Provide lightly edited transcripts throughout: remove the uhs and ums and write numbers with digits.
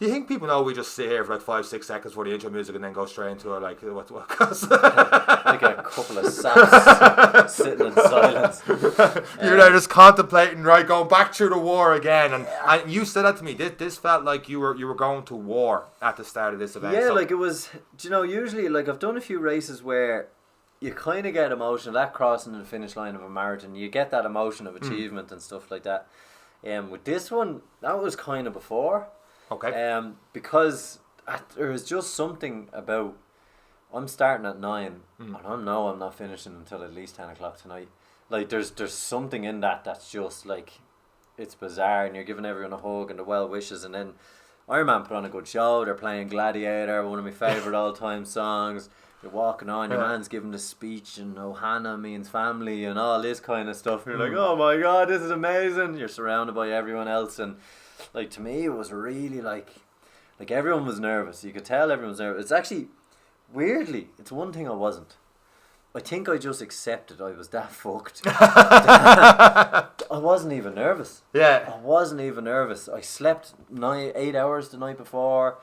Do you think people know we just sit here for like 5-6 seconds for the intro music and then go straight into it? Like, what? Like a couple of saps sitting in silence. You're there just contemplating, right, going back through the war again. And you said that to me. This felt like you were going to war at the start of this event. Yeah, so, like it was, usually, like I've done a few races where you kind of get emotional, that crossing the finish line of a marathon, you get that emotion of achievement and stuff like that. With this one, that was kind of before. Okay. Because there is just something about, I'm starting at 9 and I know I'm not finishing until at least 10 o'clock tonight. Like there's something in that's just like, it's bizarre, and you're giving everyone a hug and the well wishes, and then Ironman put on a good show. They're playing Gladiator, one of my favourite all time songs. You're walking on, your man's giving the speech, and Ohana means family and all this kind of stuff. You're like, oh my god, this is amazing. You're surrounded by everyone else, and like to me it was really like everyone was nervous. You could tell everyone was nervous. It's actually, weirdly, it's one thing I wasn't. I think I just accepted I was that fucked. I wasn't even nervous. Yeah. I wasn't even nervous. I slept 8 hours the night before,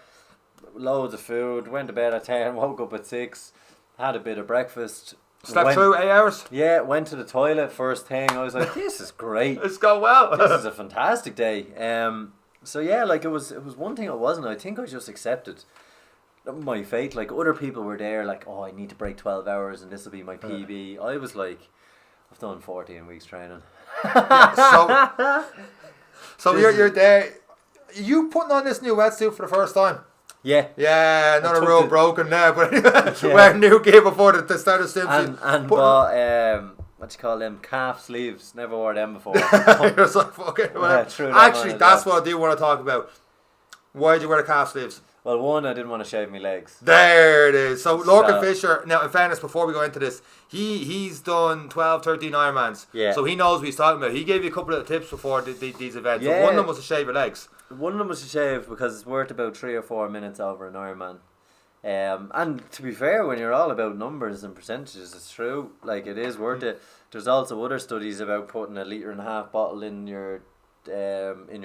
loads of food, went to bed at 10, woke up at 6, had a bit of breakfast. Slept through 8 hours? Yeah, went to the toilet first thing. I was like, this is great. It's gone well. This is a fantastic day. So yeah, like it was one thing I wasn't. I think I just accepted my fate. Like other people were there like, oh, I need to break 12 hours and this will be my PB. I was like, I've done 14 weeks training. So you're there. You putting on this new wetsuit for the first time? Yeah. Yeah, not a rule broken now, but wear a new gear before the start of swimsuit. And bought what you call them, calf sleeves. Never wore them before. You're like, fucking actually, that's what I do want to talk about. Why did you wear the calf sleeves? Well, one, I didn't want to shave my legs. There it is. So Lorcan Fisher, now in fairness, before we go into this, he's done 12, 13 Ironmans. Yeah. So he knows what he's talking about. He gave you a couple of tips before these events. Yeah. So one of them was to shave your legs. One of them was to shave because it's worth about 3 or 4 minutes over an Ironman. And to be fair, when you're all about numbers and percentages, it's true. Like, it is worth it. There's also other studies about putting 1.5 litre bottle in your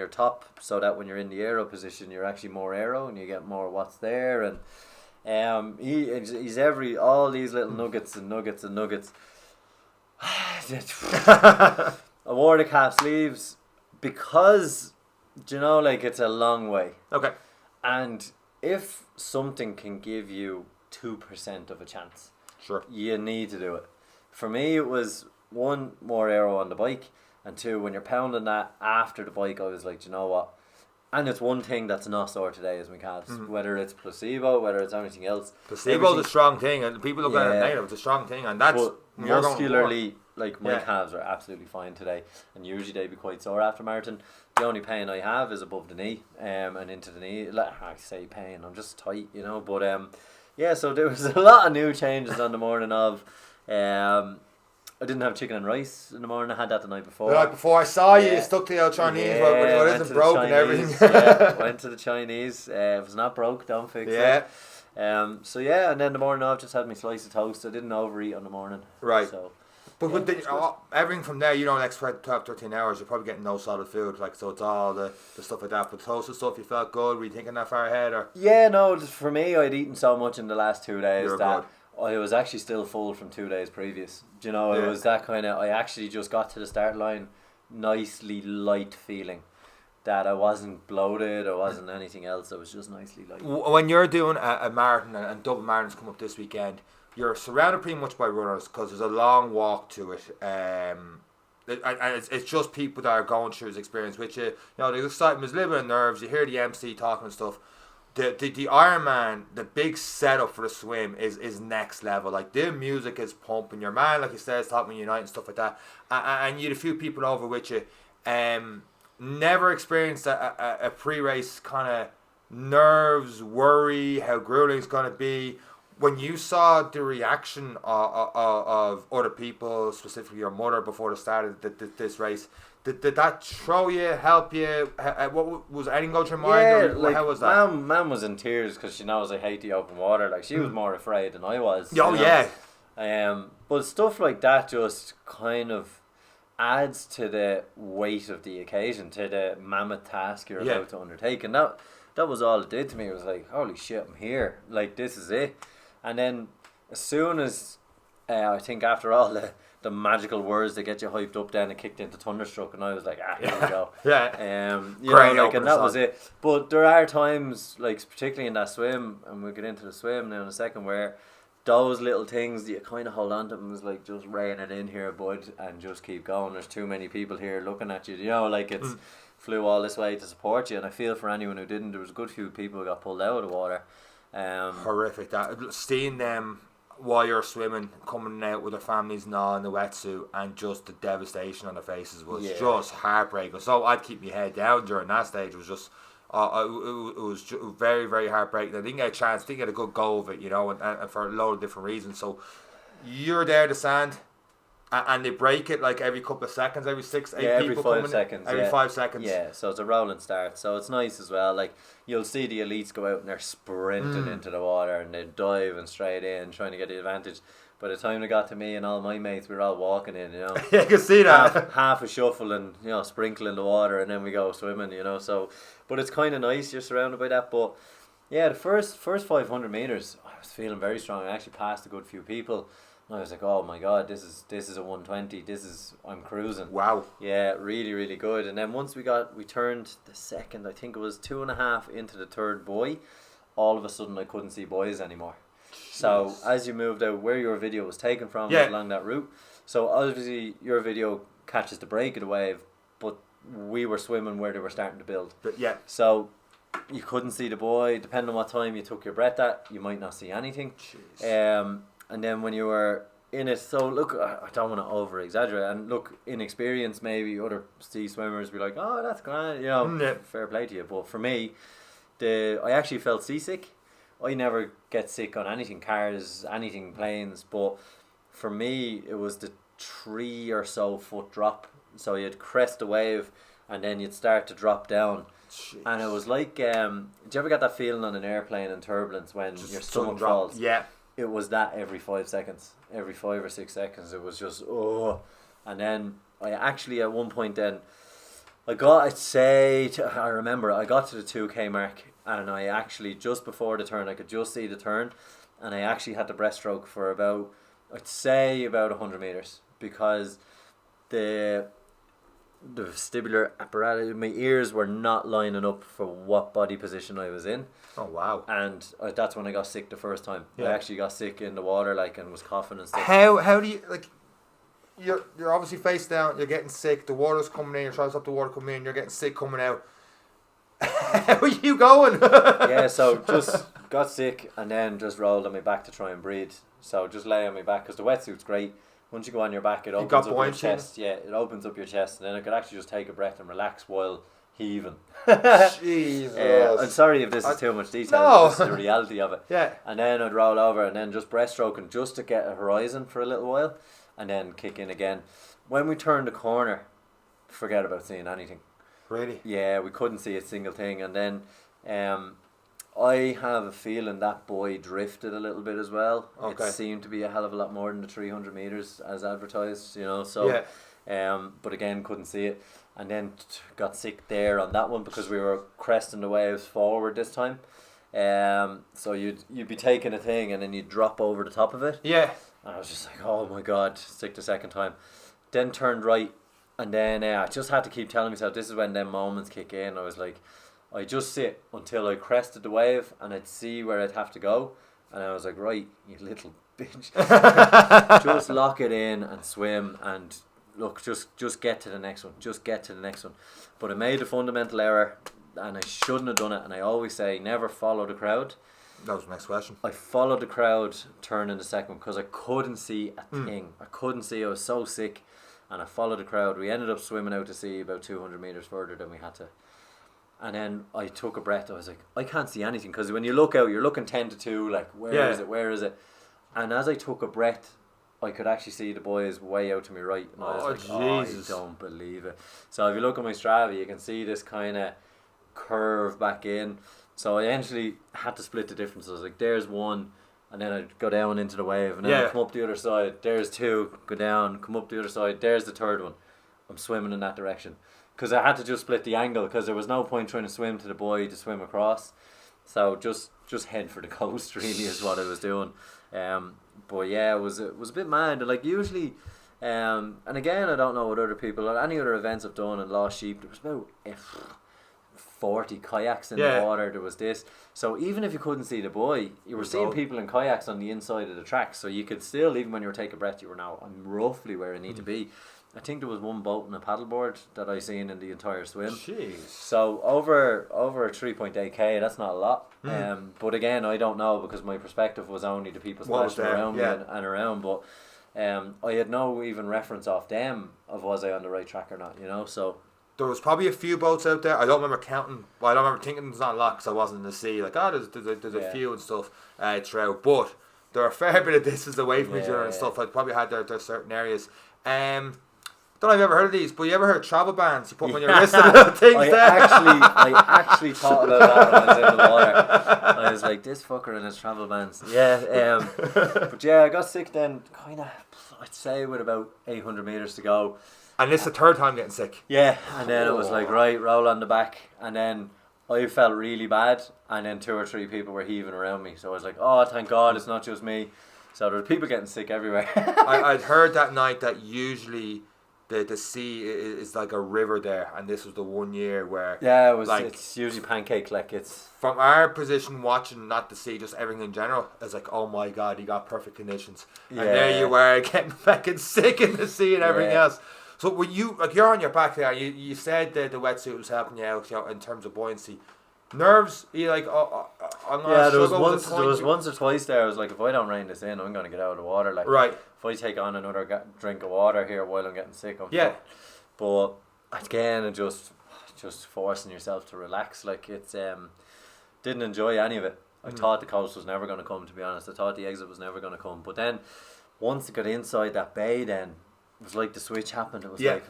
top, so that when you're in the aero position, you're actually more aero and you get more watts there. And he's all these little nuggets. I wore the calf sleeves because, like, it's a long way. Okay. And if something can give you 2% of a chance, sure, you need to do it. For me, it was 1, more aero on the bike, and 2, when you're pounding that after the bike, I was like, do you know what? And it's one thing that's not sore today is my calves. Whether it's placebo, whether it's anything else. Placebo's a strong thing, and people look at it negative. It's a strong thing, and that's muscularly, like, my calves are absolutely fine today, and usually they'd be quite sore after marathon. The only pain I have is above the knee, and into the knee. I say pain, I'm just tight, But yeah, so there was a lot of new changes on the morning of. I didn't have chicken and rice in the morning. I had that the night before. The night before, I saw you stuck to the old Chinese, but it isn't broke and everything. Went to the Chinese. It was not broke, don't fix it. So yeah, and then the morning I've just had my slice of toast. I didn't overeat on the morning. Right. So, but everything from there, next 12, 13 hours, you're probably getting no solid food. Like, so it's all the stuff like that. But toast and stuff, you felt good? Were you thinking that far ahead? Or? Yeah, no, for me, I'd eaten so much in the last 2 days that I was actually still full from 2 days previous. It was that kind of, I actually just got to the start line nicely light feeling. That I wasn't bloated, or wasn't anything else. I was just nicely light. When you're doing a marathon, and double marathons come up this weekend, you're surrounded pretty much by runners because there's a long walk to it. And it's just people that are going through this experience, which the excitement is a little bit of nerves. You hear the MC talking and stuff. The Ironman, the big setup for the swim is next level. Like, the music is pumping. Your man, like you said, is talking Unite and stuff like that. And you had a few people over with you. Never experienced a pre-race kind of nerves, worry, how grueling it's going to be. When you saw the reaction of other people, specifically your mother, before the start of this race, did that throw you, help you? What was anything go through your mind? Yeah, how was that? Mum was in tears because she knows I hate the open water. Like, she was more afraid than I was. Oh, yeah. But stuff like that just kind of adds to the weight of the occasion, to the mammoth task you're about to undertake. And that, that was all it did to me. It was like, holy shit, I'm here. Like, this is it. And then as soon as, I think after all the magical words that get you hyped up, then it kicked into Thunderstruck, and I was like, here we go. And that was it. But there are times, like particularly in that swim, and we'll get into the swim now in a second, where those little things that you kind of hold on to them is like, just rein it in here, bud, and just keep going. There's too many people here looking at you, like it's flew all this way to support you. And I feel for anyone who didn't, there was a good few people who got pulled out of the water. Horrific. That seeing them while you're swimming, coming out with their families and all in the wetsuit, and just the devastation on their faces was just heartbreaking. So I'd keep my head down during that stage. It was just it was very, very heartbreaking. I didn't get a chance, didn't get a good go of it, and for a load of different reasons. So you're there to sand, and they break it like every couple of seconds, every 6, 8 every people 5 coming seconds. Every 5 seconds. Yeah, so it's a rolling start. So it's nice as well. Like, you'll see the elites go out and they're sprinting into the water, and they're diving straight in, trying to get the advantage. By the time they got to me and all my mates, we were all walking in, Yeah, you can see that. Half a shuffle and, sprinkle in the water, and then we go swimming, So, but it's kind of nice, you're surrounded by that. But yeah, the first 500 meters, I was feeling very strong. I actually passed a good few people. I was like, oh my god, this is a 120. I'm cruising. Wow. Yeah, really, really good. And then once we turned the second, I think it was 2.5 into the third buoy, all of a sudden I couldn't see buoys anymore. Jeez. So as you moved out, where your video was taken from was along that route. So obviously your video catches the break of the wave, but we were swimming where they were starting to build. But yeah. So you couldn't see the buoy. Depending on what time you took your breath at, you might not see anything. Jeez. And then when you were in it, so look, I don't want to over exaggerate, and look, inexperience, maybe other sea swimmers be like, oh, that's grand, fair play to you. But for me, I actually felt seasick. I never get sick on anything, cars, anything, planes, but for me it was the 3 or so foot drop. So you'd crest the wave and then you'd start to drop down. Jeez. And it was like, do you ever get that feeling on an airplane in turbulence when your stomach falls? Yeah. It was that every 5 seconds, every 5 or 6 seconds. It was just, and then I actually at one point then, I remember I got to the 2K mark, and I actually, just before the turn, I could just see the turn, and I actually had the breaststroke for about 100 meters, because the vestibular apparatus, my ears were not lining up for what body position I was in. Oh wow. And that's when I got sick the first time. I actually got sick in the water, and was coughing and stuff. How do you, you're obviously face down, you're getting sick, the water's coming in, you're trying to stop the water coming in, you're getting sick coming out. How are you going? Yeah, so just got sick and then just rolled on my back to try and breathe. So just lay on my back, because the wetsuit's great. Once you go on your back, it opens up your chest. Yeah, it opens up your chest, and then I could actually just take a breath and relax while heaving. Jesus. I'm sorry if this is too much detail. No. This is the reality of it. Yeah. And then I'd roll over and then just breaststroking just to get a horizon for a little while, and then kick in again. When we turned the corner, forget about seeing anything. Really? Yeah, we couldn't see a single thing. And then I have a feeling that buoy drifted a little bit as well. Okay. It seemed to be a hell of a lot more than the 300 meters as advertised, so but again, couldn't see it. And then got sick there on that one, because we were cresting the waves forward this time. So you'd be taking a thing and then you'd drop over the top of it. Yeah. And I was just like, oh my god, sick the second time. Then turned right, and then I just had to keep telling myself, this is when them moments kick in. I was like, I just sit until I crested the wave and I'd see where I'd have to go. And I was like, right, you little bitch. Just lock it in and swim, and look, just get to the next one. Just get to the next one. But I made a fundamental error, and I shouldn't have done it. And I always say, never follow the crowd. That was the next question. I followed the crowd turning the second, because I couldn't see a thing. I couldn't see. I was so sick. And I followed the crowd. We ended up swimming out to sea about 200 meters further than we had to. And then I took a breath. I was like, I can't see anything, because when you look out, you're looking 10 to 2, like, where is it? And as I took a breath, I could actually see the boys way out to my right. And I was like, Jesus. I don't believe it. So if you look at my Strava, you can see this kind of curve back in. So I eventually had to split the difference. I was like, there's one, and then I'd go down into the wave, and then I'd come up the other side. There's two, go down, come up the other side. There's the third one. I'm swimming in that direction. because I had to just split the angle because there was no point trying to swim to the buoy to swim across. So just head for the coast really is what I was doing. But yeah, it was a bit mad. Like usually, and again, I don't know what other people or any other events I've done in Lost Sheep. There was about 40 kayaks in the water. There was this. So even if you couldn't see the buoy, you were seeing people in kayaks on the inside of the tracks. So you could still, even when you were taking a breath, you were now, I'm roughly where I need to be. I think there was one boat and a paddleboard that I seen in the entire swim. Jeez. So over 3.8k, that's not a lot. But again, I don't know because my perspective was only the people splashing around me and around. But I had no even reference off them of was I on the right track or not, you know. So there was probably a few boats out there. I don't remember counting. Well, I don't remember thinking there's not a lot because I wasn't in the sea. Like, there's a few and stuff throughout. But there are a fair bit of distance away from each other and stuff. I probably had their certain areas. Don't know if you've ever heard of these, but you ever heard of travel bands? You put them on your wrist and little things there. I actually thought about that when I was in the water. I was like, this fucker and his travel bands. Yeah, but yeah, I got sick then, kind of, I'd say with about 800 metres to go. And this is the third time getting sick. Yeah, and then it was like, right, roll on the back. And then I felt really bad, and then 2 or 3 people were heaving around me. So I was like, oh, thank God, it's not just me. So there were people getting sick everywhere. I'd heard that night that usually the sea is like a river there, and this was the one year where it was like, it's usually pancake like it's from our position watching, not the sea, just everything in general. It's like, oh my God, you got perfect conditions, and there you were getting fucking sick in the sea and everything else. So when you you're on your back there, you said that the wetsuit was helping you out, you know, in terms of buoyancy. Nerves, you like, I'm gonna there was once or twice there I was like, if I don't rein this in, I'm gonna get out of the water. Like, right. If I take on another drink of water here while I'm getting sick, I'm fucked. But again, it just forcing yourself to relax. Like, it's didn't enjoy any of it. I thought the coast was never gonna come, to be honest. I thought the exit was never gonna come. But then once it got inside that bay, then it was like the switch happened. It was like,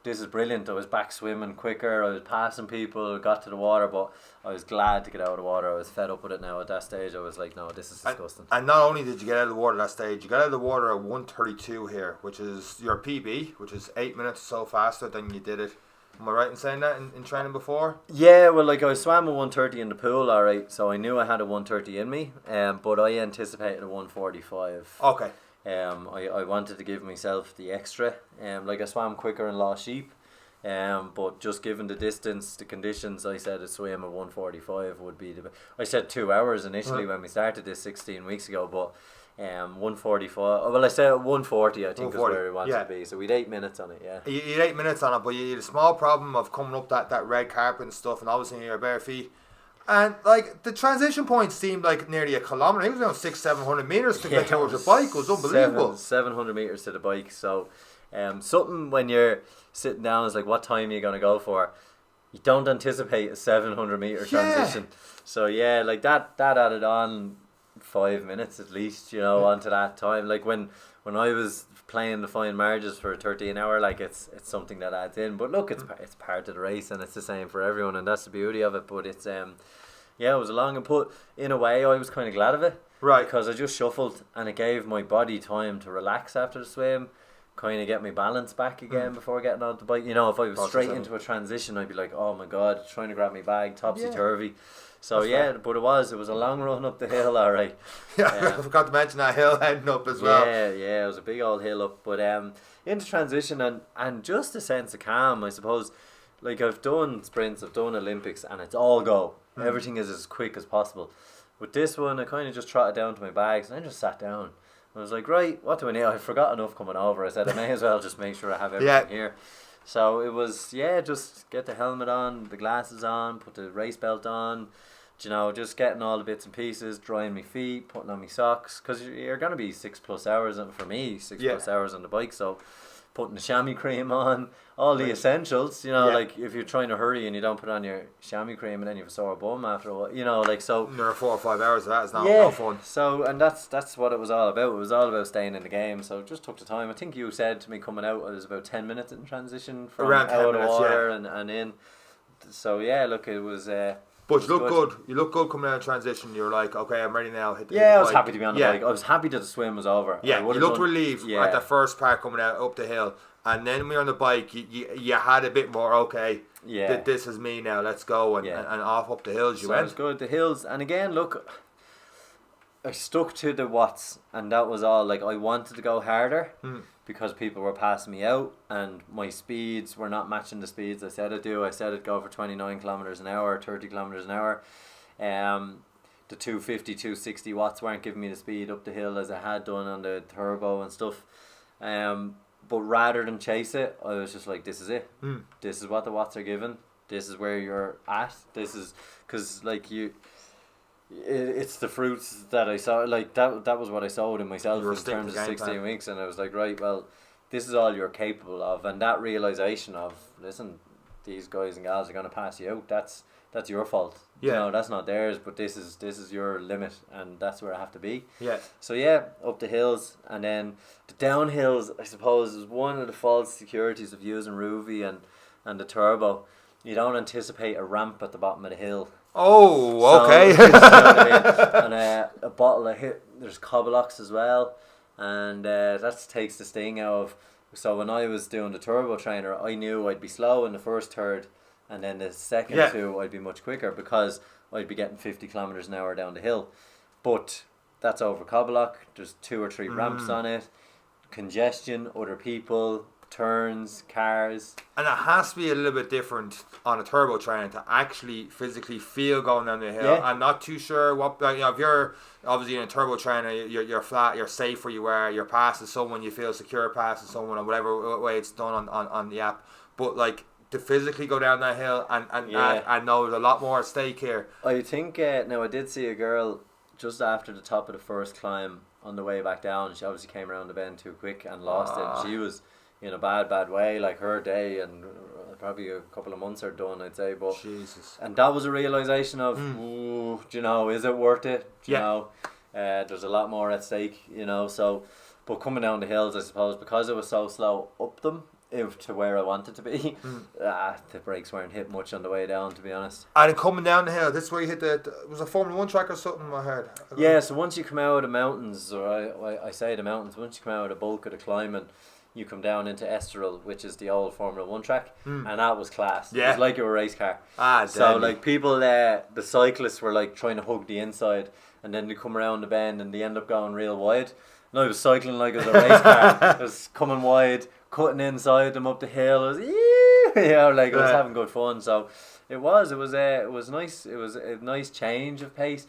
this is brilliant. I was back swimming quicker. I was passing people, got to the water, but I was glad to get out of the water. I was fed up with it now at that stage. I was like, no, this is disgusting. And not only did you get out of the water at that stage, you got out of the water at 1:32 here, which is your PB, which is 8 minutes so faster than you did it. Am I right in saying that in training before? Yeah, well, like I swam at 1:30 in the pool, alright, so I knew I had a 1:30 in me, but I anticipated a 1:45. Okay. I wanted to give myself the extra. Like I swam quicker in Lost Sheep, but just given the distance, the conditions, I said a swim at 1:45 would be the. I said 2 hours initially when we started this 16 weeks ago, but 1:45. Well, I said 1:40. I think is where we wanted to be. So we had 8 minutes on it. Yeah. You had 8 minutes on it, but you had a small problem of coming up that red carpet and stuff, and obviously your bare feet. And like the transition point seemed like nearly a kilometre. It was around 600-700 metres to get towards your bike. It was unbelievable. 700 metres to the bike. So something when you're sitting down is like, what time are you going to go for? You don't anticipate a 700 metre transition. So yeah, like that added on 5 minutes at least, you know, onto that time. Like when I was playing the fine margins for a 13 hour, like it's something that adds in. But look, it's part of the race, and it's the same for everyone, and that's the beauty of it. But it's it was a long input. In a way, I was kind of glad of it, right? Because I just shuffled, and it gave my body time to relax after the swim, kind of get my balance back again before getting on the bike. You know, if I was straight into a transition, I'd be like, oh my God, trying to grab my bag, topsy-turvy. So but it was a long run up the hill, alright. Yeah, I forgot to mention that hill heading up as well. Yeah, it was a big old hill up. But into transition and just a sense of calm, I suppose. Like, I've done sprints, I've done Olympics, and it's all go. Everything is as quick as possible. With this one, I kind of just trotted down to my bags and I just sat down. I was like, right, what do I need? I forgot enough coming over. I said, I may as well just make sure I have everything here. So it was, just get the helmet on, the glasses on, put the race belt on, you know, just getting all the bits and pieces, drying my feet, putting on my socks, because you're going to be 6+ hours, and for me, 6+ hours on the bike, so putting the chamois cream on, all the essentials, you know, like if you're trying to hurry and you don't put on your chamois cream and then you have a sore bum after a while, you know, like, so. There are 4 or 5 hours of that, it's not fun. So, and that's what it was all about. It was all about staying in the game, so just took the time. I think you said to me coming out, it was about 10 minutes in transition from around out of water and in. So, yeah, look, it was... But you look good. You look good coming out of transition. You're like, okay, I'm ready now. Hit the I was happy to be on the bike. I was happy that the swim was over. Yeah, you looked relieved at the first part coming out up the hill. And then when you're on the bike, you had a bit more, okay, Yeah. this is me now, let's go. And off up the hills you So went. it was good, the hills. And again, look, I stuck to the watts, and that was all. Like, I wanted to go harder because people were passing me out, and my speeds were not matching the speeds I said I'd do. I said I'd go for 29 kilometers an hour, 30 kilometers an hour. The 250, 260 watts weren't giving me the speed up the hill as I had done on the turbo and stuff. But rather than chase it, I was just like, this is it. This is what the watts are given. This is where you're at. This is, because like it's the fruits that I saw. Like that was what I sowed in myself in terms of 16 weeks. And I was like, right, well, this is all you're capable of. And that realization of, listen, these guys and gals are going to pass you out. That's your fault. Yeah. You know, that's not theirs, but this is your limit, and that's where I have to be. Yeah. So yeah, up the hills, and then the downhills, I suppose, is one of the false securities of using Ruby and the turbo. You don't anticipate a ramp at the bottom of the hill. Oh, okay. So, you know what I mean? And a bottle of hit. There's cobblocks as well, and that takes the sting out of. So when I was doing the turbo trainer, I knew I'd be slow in the first third. And then the second two, I'd be much quicker because I'd be getting 50 kilometers an hour down the hill. But that's over Coblock. There's 2 or 3 ramps on it. Congestion, other people, turns, cars. And it has to be a little bit different on a turbo trainer to actually physically feel going down the hill. Yeah. I'm not too sure what, like, you know, if you're obviously in a turbo trainer, you're flat, you're safe where you are, you're passing someone, you feel secure passing someone, or whatever way it's done on the app. But like, to physically go down that hill and know there's a lot more at stake here. I think now I did see a girl just after the top of the first climb on the way back down. She obviously came around the bend too quick and lost it. And she was in a bad way, like her day, and probably a couple of months are done, I'd say. But Jesus. And that was a realization of, ooh, do you know, is it worth it? Do you know, there's a lot more at stake, you know. So, but coming down the hills, I suppose, because it was so slow up them, to where I wanted to be, the brakes weren't hit much on the way down, to be honest. And coming down the hill, this is where you hit was a Formula 1 track or something, I heard? Yeah, so once you come out of the mountains, or I say the mountains, once you come out of the bulk of the climbing, you come down into Estoril, which is the old Formula 1 track, and that was class. Yeah. It was like a race car. So like people, the cyclists were like trying to hug the inside, and then they come around the bend and they end up going real wide. And I was cycling like it was a race car. I was coming wide, cutting inside them up the hill. I was, like I was having good fun. So it was nice. It was a nice change of pace.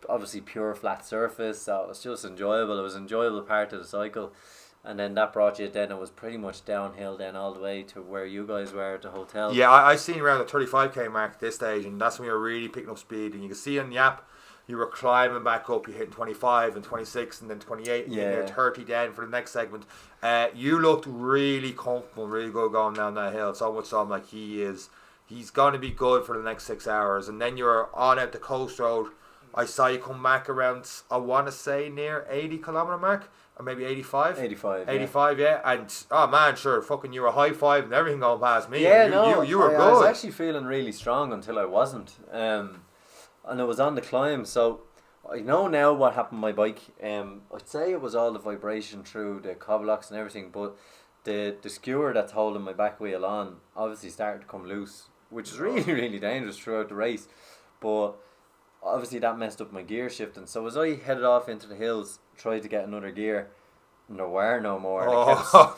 Obviously pure flat surface, so it was just enjoyable. It was an enjoyable part of the cycle. And then that brought you, then it was pretty much downhill then all the way to where you guys were at the hotel. Yeah, I seen around the 35k mark at this stage, and that's when you were really picking up speed. And you can see on the app, you were climbing back up, you hitting 25 and 26 and then 28 and then 30 down for the next segment. You looked really comfortable, really good going down that hill. So much so I'm like, he's going to be good for the next 6 hours. And then you were on out the coast road. I saw you come back around, I want to say near 80 kilometre mark. Or maybe 85? 85, yeah. And, oh man, sure, fucking you were high-five and everything going past me. Yeah, you were good. I was actually feeling really strong until I wasn't. And I was on the climb, so I know now what happened to my bike. I'd say it was all the vibration through the cobblocks and everything, but the skewer that's holding my back wheel on obviously started to come loose, which is really, really dangerous throughout the race. But obviously that messed up my gear shifting. So as I headed off into the hills, tried to get another gear, and there were no more.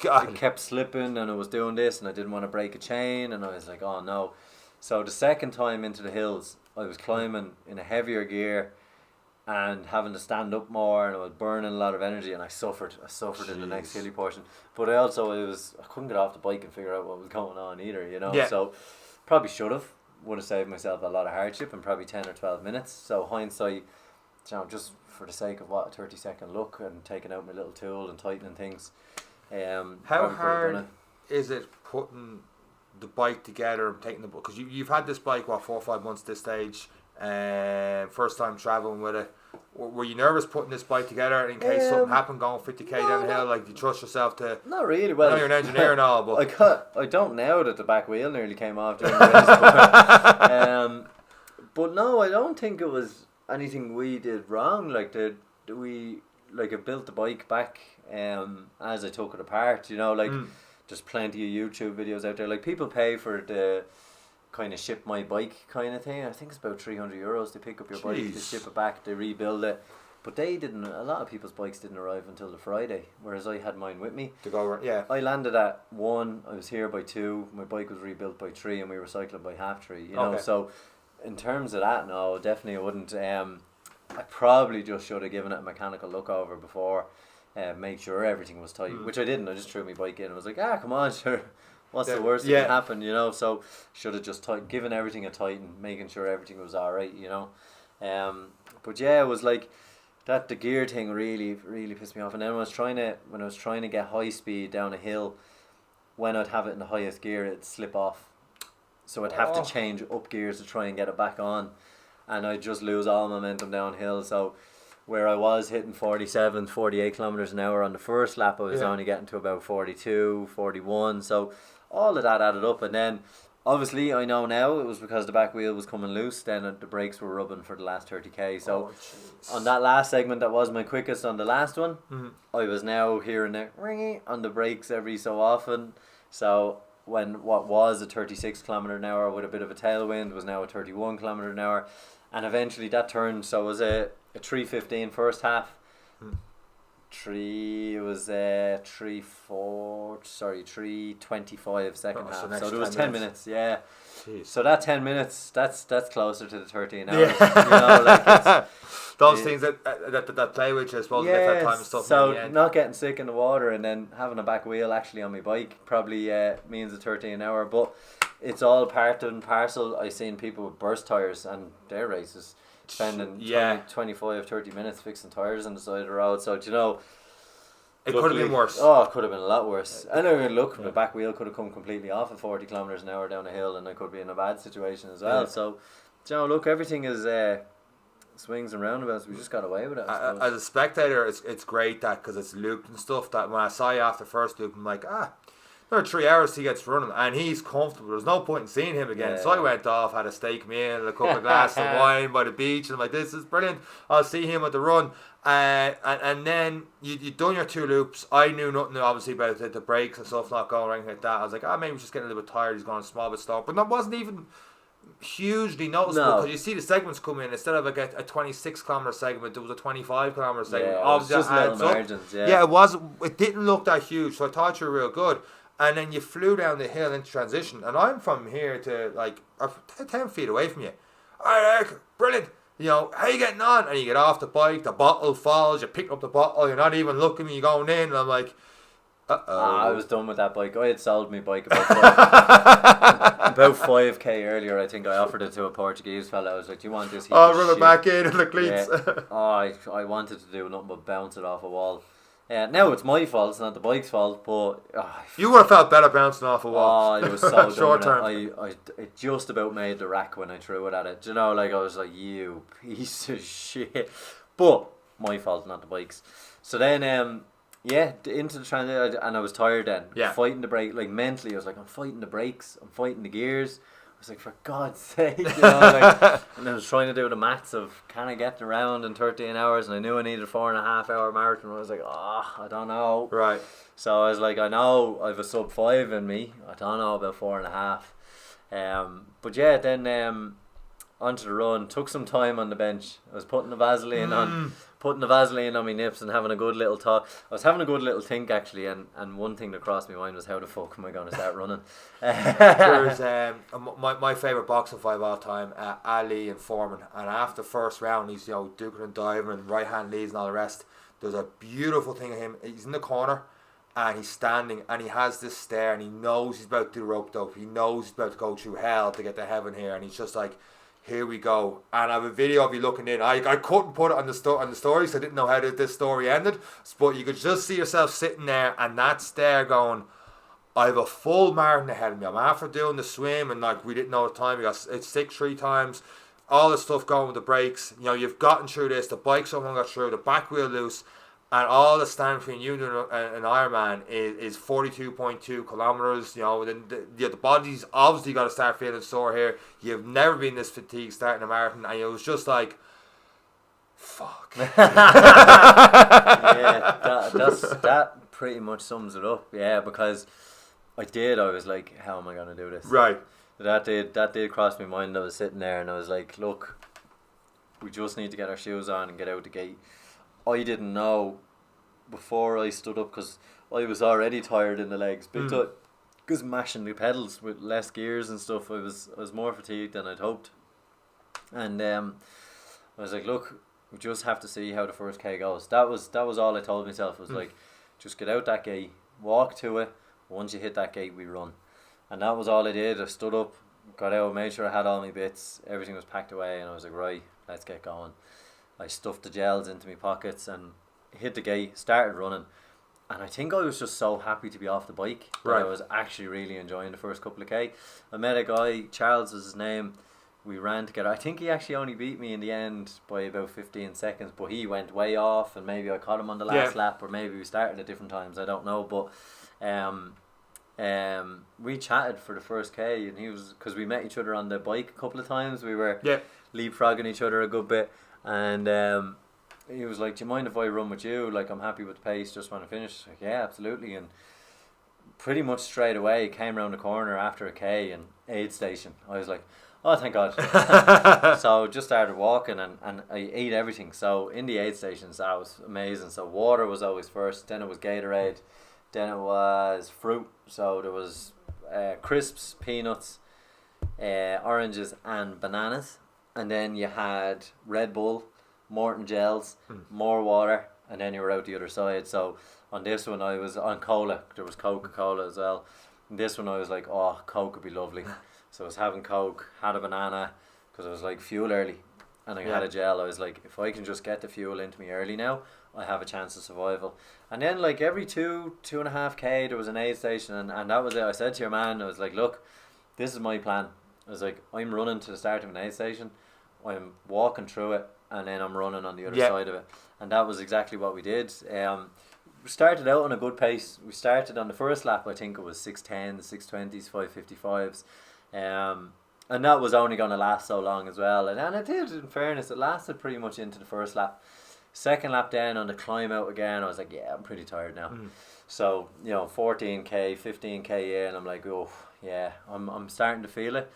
It kept slipping, and I was doing this, and I didn't want to break a chain, and I was like, oh no. So the second time into the hills, I was climbing in a heavier gear and having to stand up more, and I was burning a lot of energy, and I suffered in the next hilly portion. But I couldn't get off the bike and figure out what was going on either, you know. So probably would have saved myself a lot of hardship in probably 10 or 12 minutes. So hindsight, you know, just for the sake of a 30-second look and taking out my little tool and tightening things. How hard is it putting the bike together and taking the book? Because you've had this bike 4 or 5 months at this stage, first time traveling with it. Were you nervous putting this bike together in case something happened going 50k down the hill? Like, do you trust yourself to? Not really. Well, I know you're an engineer and all, but I don't now that the back wheel nearly came off during the race. But no, I don't think it was anything we did wrong. Like I built the bike back as I took it apart. You know, like there's plenty of YouTube videos out there. Like, people pay for the kind of ship my bike kind of thing. I think it's about €300. They pick up your bike, they ship it back, they rebuild it. But a lot of people's bikes didn't arrive until the Friday, whereas I had mine with me. To go around, yeah. I landed at 1, I was here by 2, my bike was rebuilt by 3, and we were cycling by 3:30, you know. So in terms of that, no, definitely I wouldn't. I probably just should have given it a mechanical look over before, make sure everything was tight, which I didn't. I just threw my bike in and was like, come on, sure. What's the worst that can happen, you know? So should have just given everything a tighten, making sure everything was alright, you know. But yeah, it was like that. The gear thing really pissed me off. And then when I was trying to get high speed down a hill, when I'd have it in the highest gear, it'd slip off. So I'd have to change up gears to try and get it back on, and I'd just lose all momentum downhill. So where I was hitting 47, 48 kilometers an hour on the first lap, I was only getting to about 42, 41. So all of that added up, and then obviously I know now it was because the back wheel was coming loose. Then the brakes were rubbing for the last 30k. So on that last segment, that was my quickest on the last one. I was now hearing it ringing on the brakes every so often. So when what was a 36 kilometer an hour with a bit of a tailwind was now a 31 kilometer an hour, and eventually that turned. So it was a 3:15 first half. 3:25 second half. So there was 10 minutes. Yeah. Jeez. So that 10 minutes, that's closer to the 13 hours. You know, like those things that play with you, I suppose, get that time and stuff. So not getting sick in the water and then having a back wheel actually on my bike probably means a 13 hour, but it's all part and parcel. I've seen people with burst tires and their races spending 25, 30 minutes fixing tires on the side of the road. So, you know, it could have been worse. Oh, it could have been a lot worse. And look, the back wheel could have come completely off at 40 kilometers an hour down a hill, and I could be in a bad situation as well. So, you know, look, everything is swings and roundabouts. We just got away with it. As a spectator, it's great that because it's looped and stuff. That when I saw you after the first loop, I'm like, another 3 hours he gets running, and he's comfortable. There's no point in seeing him again. So I went off, had a steak meal, a couple of glasses of wine by the beach, and I'm like, this is brilliant. I'll see him at the run. And then you'd done your 2 loops. I knew nothing obviously about the brakes and stuff not going or anything like that. I was like, maybe he's just getting a little bit tired. He's going a small bit slow, but that wasn't even hugely noticeable because you see the segments come in. Instead of like a 26 kilometer segment, there was a 25 kilometer segment. Yeah, it was just little margins. Yeah, it didn't look that huge, so I thought you were real good. And then you flew down the hill into transition, and I'm from here to like 10 feet away from you. Alright, brilliant. You know, how you getting on? And you get off the bike, the bottle falls, you pick up the bottle, you're not even looking, you're going in, and I'm like, I was done with that bike. I had sold my bike about 5k earlier. I think I offered it to a Portuguese fella. I was like, do you want this? Run it back in the cleats. I wanted to do nothing but bounce it off a wall. Now it's my fault, it's not the bike's fault, but you would have felt better bouncing off a wall. It was so short term. It just about made the rack when I threw it at it. Do you know, like I was like, you piece of shit. But my fault, not the bike's. So then, into the transit, and I was tired then. Fighting the brake, like mentally, I was like, I'm fighting the brakes, I'm fighting the gears. I was like, for God's sake, you know, like, and I was trying to do the maths of can I get around in 13 hours, and I knew I needed a 4.5 hour marathon. I was like, I don't know. Right. So I was like, I know I have a sub 5 in me. I don't know about 4.5. But yeah, then onto the run. Took some time on the bench. I was putting the Vaseline on my nips and having a good little talk. I was having a good little think actually, and one thing that crossed my mind was how the fuck am I going to start running? There's my favourite boxing fight of all time, Ali and Foreman, and after the first round he's duking and diving and right hand leads and all the rest. There's a beautiful thing of him. He's in the corner and he's standing and he has this stare and he knows he's about to do rope dope. He knows he's about to go through hell to get to heaven here, and he's just like, here we go. And I have a video of you looking in. I couldn't put it on the story because I didn't know how this story ended, but you could just see yourself sitting there and that stare going, I have a full marathon ahead of me. I'm after doing the swim and like we didn't know the time. It's 6 3 times, all the stuff going with the brakes. You've gotten through this. The bike someone got through, the back wheel loose, and all the stand between you and an Ironman is 42.2 kilometers. The body's obviously got to start feeling sore here. You've never been this fatigued starting a marathon, and it was just like, fuck. That pretty much sums it up. Yeah, because I did. I was like, how am I going to do this? Right. That did cross my mind. I was sitting there and I was like, look, we just need to get our shoes on and get out the gate. I didn't know before I stood up, because I was already tired in the legs big time, because mashing the pedals with less gears and stuff, I was more fatigued than I'd hoped. And I was like, look, we just have to see how the first K goes. That was all I told myself. Was like, just get out that gate, walk to it. Once you hit that gate, we run. And that was all I did. I stood up, got out, made sure I had all my bits, everything was packed away, and I was like, right, let's get going. I stuffed the gels into my pockets and hit the gate, started running. And I think I was just so happy to be off the bike that I was actually really enjoying the first couple of K. I met a guy, Charles was his name. We ran together. I think he actually only beat me in the end by about 15 seconds, but he went way off, and maybe I caught him on the last lap, or maybe we started at different times, I don't know. But we chatted for the first K, and he was, because we met each other on the bike a couple of times. We were leapfrogging each other a good bit, and he was like, do you mind if I run with you? Like, I'm happy with the pace, just want to finish. Like, yeah, absolutely. And pretty much straight away came around the corner after a K and aid station. I was like, oh, thank God. So just started walking, and I ate everything. So in the aid stations, that was amazing. So water was always first, then it was Gatorade, then it was fruit. So there was crisps, peanuts, oranges and bananas. And then you had Red Bull, Morton gels, more water, and then you were out the other side. So on this one I was on cola. There was Coca-Cola as well. And this one I was like, oh, Coke would be lovely. So I was having Coke, had a banana, because I was like, fuel early. And I had a gel. I was like, if I can just get the fuel into me early now, I have a chance of survival. And then like every 2.5 K there was an aid station, and that was it. I said to your man, I was like, look, this is my plan. I was like, I'm running to the start of an aid station, I'm walking through it, and then I'm running on the other side of it. And that was exactly what we did. We started out on a good pace. We started on the first lap, I think it was 6:10, 6:20s, 5:55s. And that was only going to last so long as well. And it did, in fairness, it lasted pretty much into the first lap. Second lap then, on the climb out again, I was like, yeah, I'm pretty tired now. So, 14K, 15K in, I'm like, oh, yeah, I'm starting to feel it.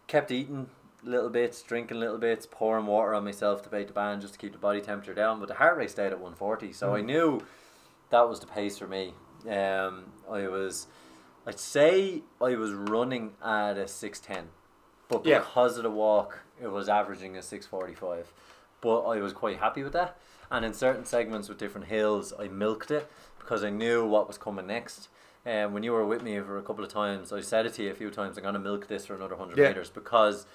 Kept eating little bits, drinking little bits, pouring water on myself to bait the band just to keep the body temperature down. But the heart rate stayed at 140, so I knew that was the pace for me. I'd say I was running at a 6:10, but because of the walk, it was averaging a 6:45. But I was quite happy with that. And in certain segments with different hills, I milked it because I knew what was coming next. And when you were with me for a couple of times, I said it to you a few times, I'm going to milk this for another 100 meters, because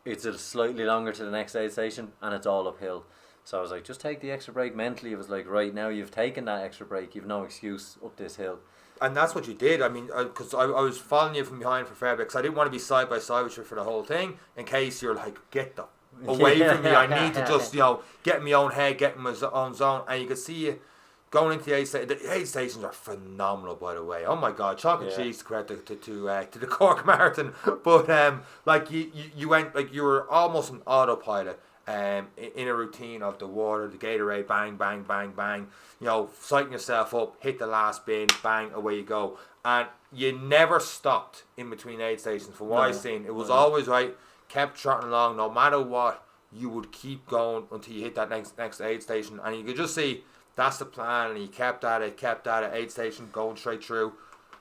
it's a slightly longer to the next aid station and it's all uphill. So I was like, just take the extra break. Mentally, it was like, right, now you've taken that extra break, you've no excuse up this hill. And that's what you did. I mean, because I was following you from behind for a fair bit, because I didn't want to be side by side with you for the whole thing, in case you're like, get the away from me. I need to just, get in my own head, get in my own zone. And you could see you going into the aid station. The aid stations are phenomenal, by the way. Oh my God, chalk and cheese to credit to the Cork Marathon. But like you went, like you were almost an autopilot. In a routine of the water, the Gatorade, bang, bang, bang, bang, psyching yourself up, hit the last bin, bang, away you go. And you never stopped in between aid stations. From what I've seen, it was always right, kept trotting along, no matter what, you would keep going until you hit that next aid station. And you could just see, that's the plan, and you kept at it, aid station, going straight through,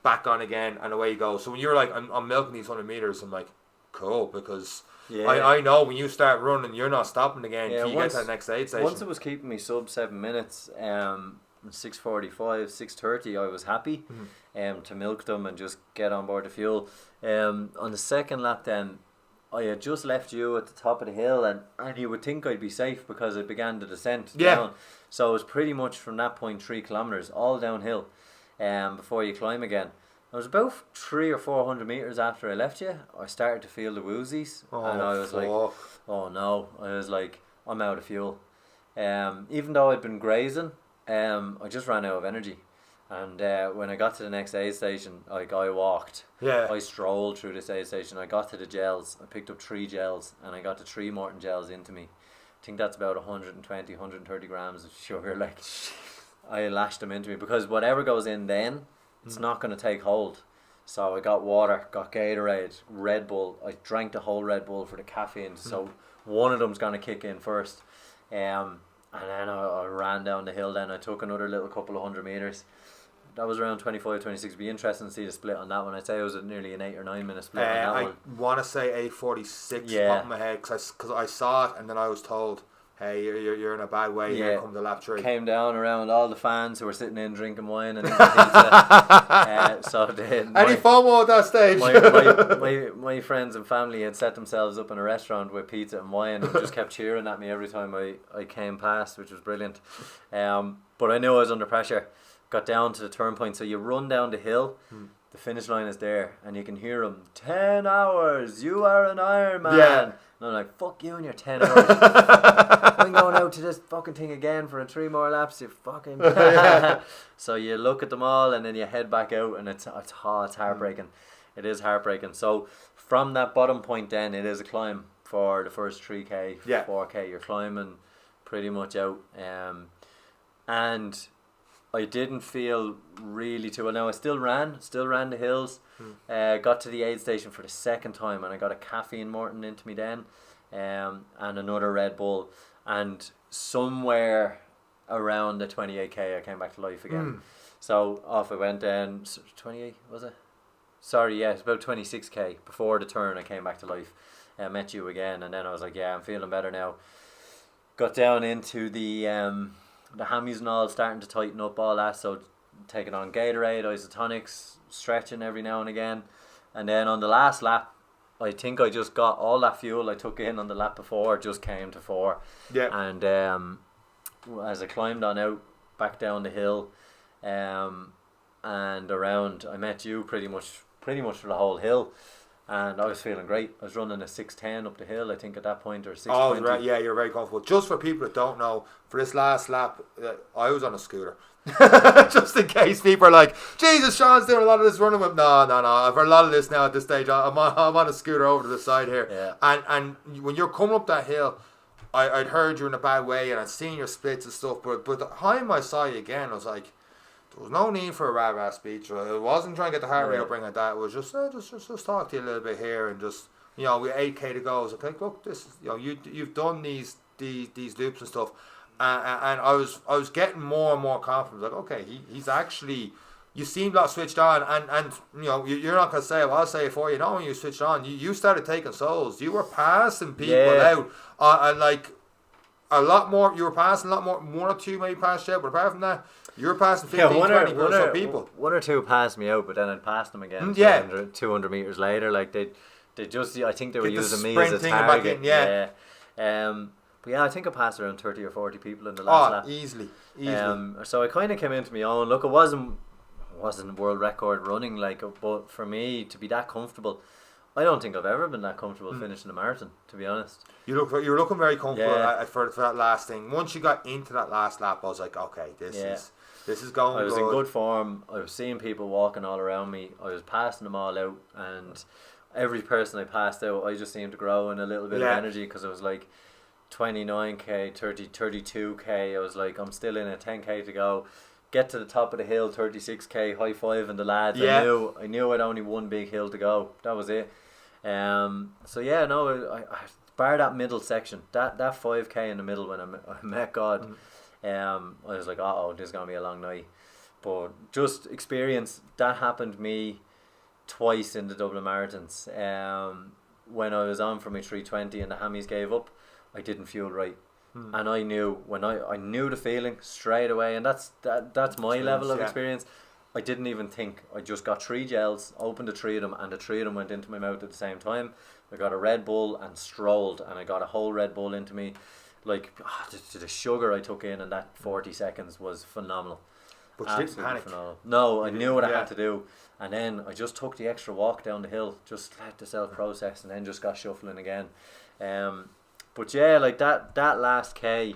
back on again, and away you go. So when you're like, I'm milking these 100 meters, I'm like, cool, because I know when you start running, you're not stopping again until you get to that next aid station. Once it was keeping me sub 7 minutes, 6:45, 6:30, I was happy to milk them and just get on board the fuel. On the second lap then, I had just left you at the top of the hill, and you would think I'd be safe because it began the descent down. So it was pretty much from that point 3 kilometres, all downhill, before you climb again. I was about 300 or 400 metres after I left you, I started to feel the woozies, and I was like, oh no, I was like, I'm out of fuel. Even though I'd been grazing, I just ran out of energy. And when I got to the next aid station, like, I walked. I strolled through this aid station. I got to the gels. I picked up 3 gels, and I got the 3 Morton gels into me. I think that's about 120, 130 grams of sugar. Like, I lashed them into me, because whatever goes in then, it's not going to take hold. So I got water, got Gatorade, Red Bull. I drank the whole Red Bull for the caffeine. So one of them's going to kick in first. And then I ran down the hill then. I took another little couple of 100 metres. That was around 25, 26. It'd be interesting to see the split on that one. I'd say it was nearly an 8 or 9 minute split on that one. I want to say 8:46 pop in my head because I saw it and then I was told, hey, you're in a bad way. Here comes the lap 3. Came down around all the fans who were sitting in drinking wine and eating pizza. So any FOMO at that stage? my friends and family had set themselves up in a restaurant with pizza and wine and just kept cheering at me every time I came past, which was brilliant. But I knew I was under pressure. Got down to the turn point, so you run down the hill, the finish line is there, and you can hear them, 10 hours, you are an Ironman. Yeah. And I'm like, fuck you and your 10 hours. I'm going out to this fucking thing again for 3 more laps, you fucking... So you look at them all, and then you head back out, and it's heartbreaking. It is heartbreaking. So from that bottom point then, it is a climb for the first 3K, 4K. You're climbing pretty much out. And... I didn't feel really too well. Now I still ran the hills. Got to the aid station for the second time, and I got a caffeine Morton into me then, and another Red Bull, and somewhere around the 28k I came back to life again. So off I went then. 28 was it? Sorry, yeah, it's about 26k before the turn. I came back to life. I met you again, and then I was like, yeah, I'm feeling better now. Got down into the hammies and all starting to tighten up, all that, so taking on Gatorade, isotonics, stretching every now and again. And then on the last lap, I think I just got all that fuel I took in on the lap before just came to 4. Yeah. And as I climbed on out back down the hill, and around, I met you pretty much for the whole hill. And I was feeling great. I was running a 6:10 up the hill, I think, at that point, or 6:20. Oh, right. Yeah, you're very comfortable. Just for people that don't know, for this last lap, I was on a scooter. Just in case people are like, Jesus, Sean's doing a lot of this running with... No. I've heard a lot of this now at this stage. I'm on a scooter over to the side here. Yeah. And when you're coming up that hill, I'd heard you in a bad way and I'd seen your splits and stuff. But the time I saw you again, I was like... There was no need for a rah-rah speech. I wasn't trying to get the heart rate up or anything like that. It was just talk to you a little bit here and just, with 8k to go. I was like, look, this is, you've done these loops and stuff, and I was getting more and more confident. Like, okay, he's actually, you seemed like switched on, and you're not gonna say it. Well, I'll say it for you. When you switched on, you started taking souls. You were passing people out, and like a lot more. You were passing a lot more. 1 or 2 maybe passed you out, but apart from that. You were passing 15, 20 or so people. 1 or 2 passed me out, but then I'd pass them again 200 metres later. Like they just, I think they were using me as a target. But yeah, I think I passed around 30 or 40 people in the last lap. Easily. So I kind of came into my own. Look, it wasn't world record running, like, but for me to be that comfortable, I don't think I've ever been that comfortable finishing a marathon, to be honest. You were looking very comfortable for that last thing. Once you got into that last lap, I was like, okay, this is going good. I was in good form. I was seeing people walking all around me. I was passing them all out, and every person I passed out, I just seemed to grow in a little bit of energy, because it was like 29k, 32k. I was like, I'm still in it, 10k to go. Get to the top of the hill, 36k, high five and the lads. Yeah. I knew I'd only one big hill to go. That was it. So yeah, no, I bar that middle section, that 5k in the middle when I met God. I was like, this is gonna be a long night. But just experience that happened to me twice in the Dublin marathons. When I was on for my 320 and the hammies gave up, I didn't feel right. And I knew when I knew the feeling straight away, and that's my level of experience. I didn't even think. I just got 3 gels, opened the 3 of them, and the 3 of them went into my mouth at the same time. I got a Red Bull and strolled, and I got a whole Red Bull into me. Like, the sugar I took in that 40 seconds was phenomenal. But you didn't panic. Phenomenal. No, I knew what I had to do, and then I just took the extra walk down the hill, just let the self process, and then just got shuffling again. But yeah, like that last K,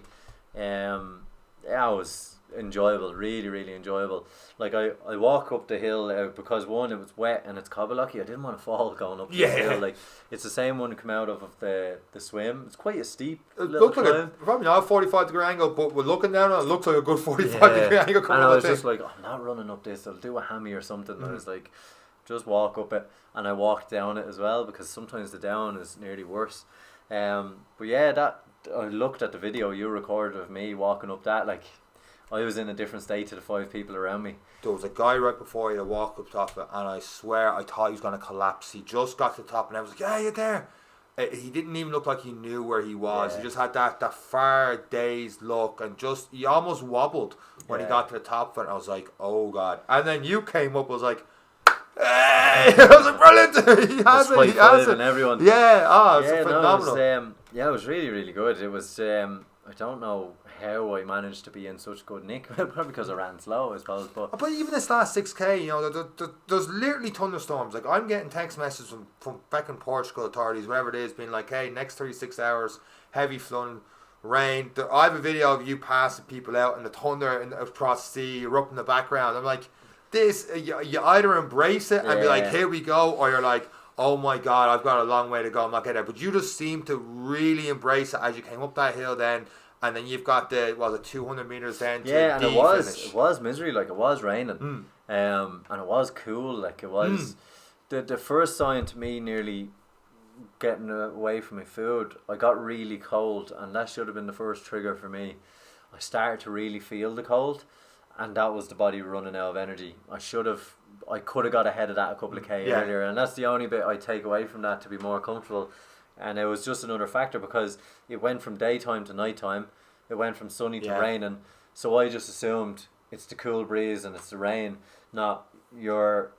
it was enjoyable, really, really enjoyable. Like I walk up the hill because one, it was wet and it's cobble-lucky. I didn't want to fall going up the hill. Like, it's the same one to come out of the swim. It's quite a steep little climb. Like probably not a 45-degree angle, but we're looking down and it looks like a good 45-degree angle coming up. And I was just like, I'm not running up this. I'll do a hammy or something. And I was like, just walk up it, and I walked down it as well, because sometimes the down is nearly worse. But yeah, that I looked at the video you recorded of me walking up that, like I was in a different state to the 5 people around me. There was a guy right before you that walked up top of it, and I swear I thought he was going to collapse. He just got to the top, and I was like, yeah, you're there. He didn't even look like he knew where he was. Yeah. He just had that far dazed look, and just he almost wobbled when he got to the top of it. I was like, oh God. And then you came up, I was like, hey! I was like, brilliant. He has it. He has it. And everyone. Yeah, it's phenomenal. It was really, really good. It was, I don't know how I managed to be in such good nick. Probably because I ran slow, I suppose. But even this last 6K, you know, there's literally thunderstorms. Like, I'm getting text messages from back in Portugal authorities, whatever it is, being like, hey, next 36 hours, heavy flooding, rain. I have a video of you passing people out and the thunder across the sea, you're up in the background. I'm like, this, you either embrace it and be like, here we go, or you're like, oh my God, I've got a long way to go, I'm not getting there. But you just seem to really embrace it as you came up that hill then. And then you've got the 200 meters down to and the it was misery, like it was raining, and it was cool, like it was. The first sign to me nearly getting away from my food, I got really cold, and that should have been the first trigger for me. I started to really feel the cold, and that was the body running out of energy. I could have got ahead of that a couple of K earlier, and that's the only bit I take away from that to be more comfortable. And it was just another factor, because it went from daytime to nighttime. It went from sunny to raining. So I just assumed it's the cool breeze and it's the rain, not you're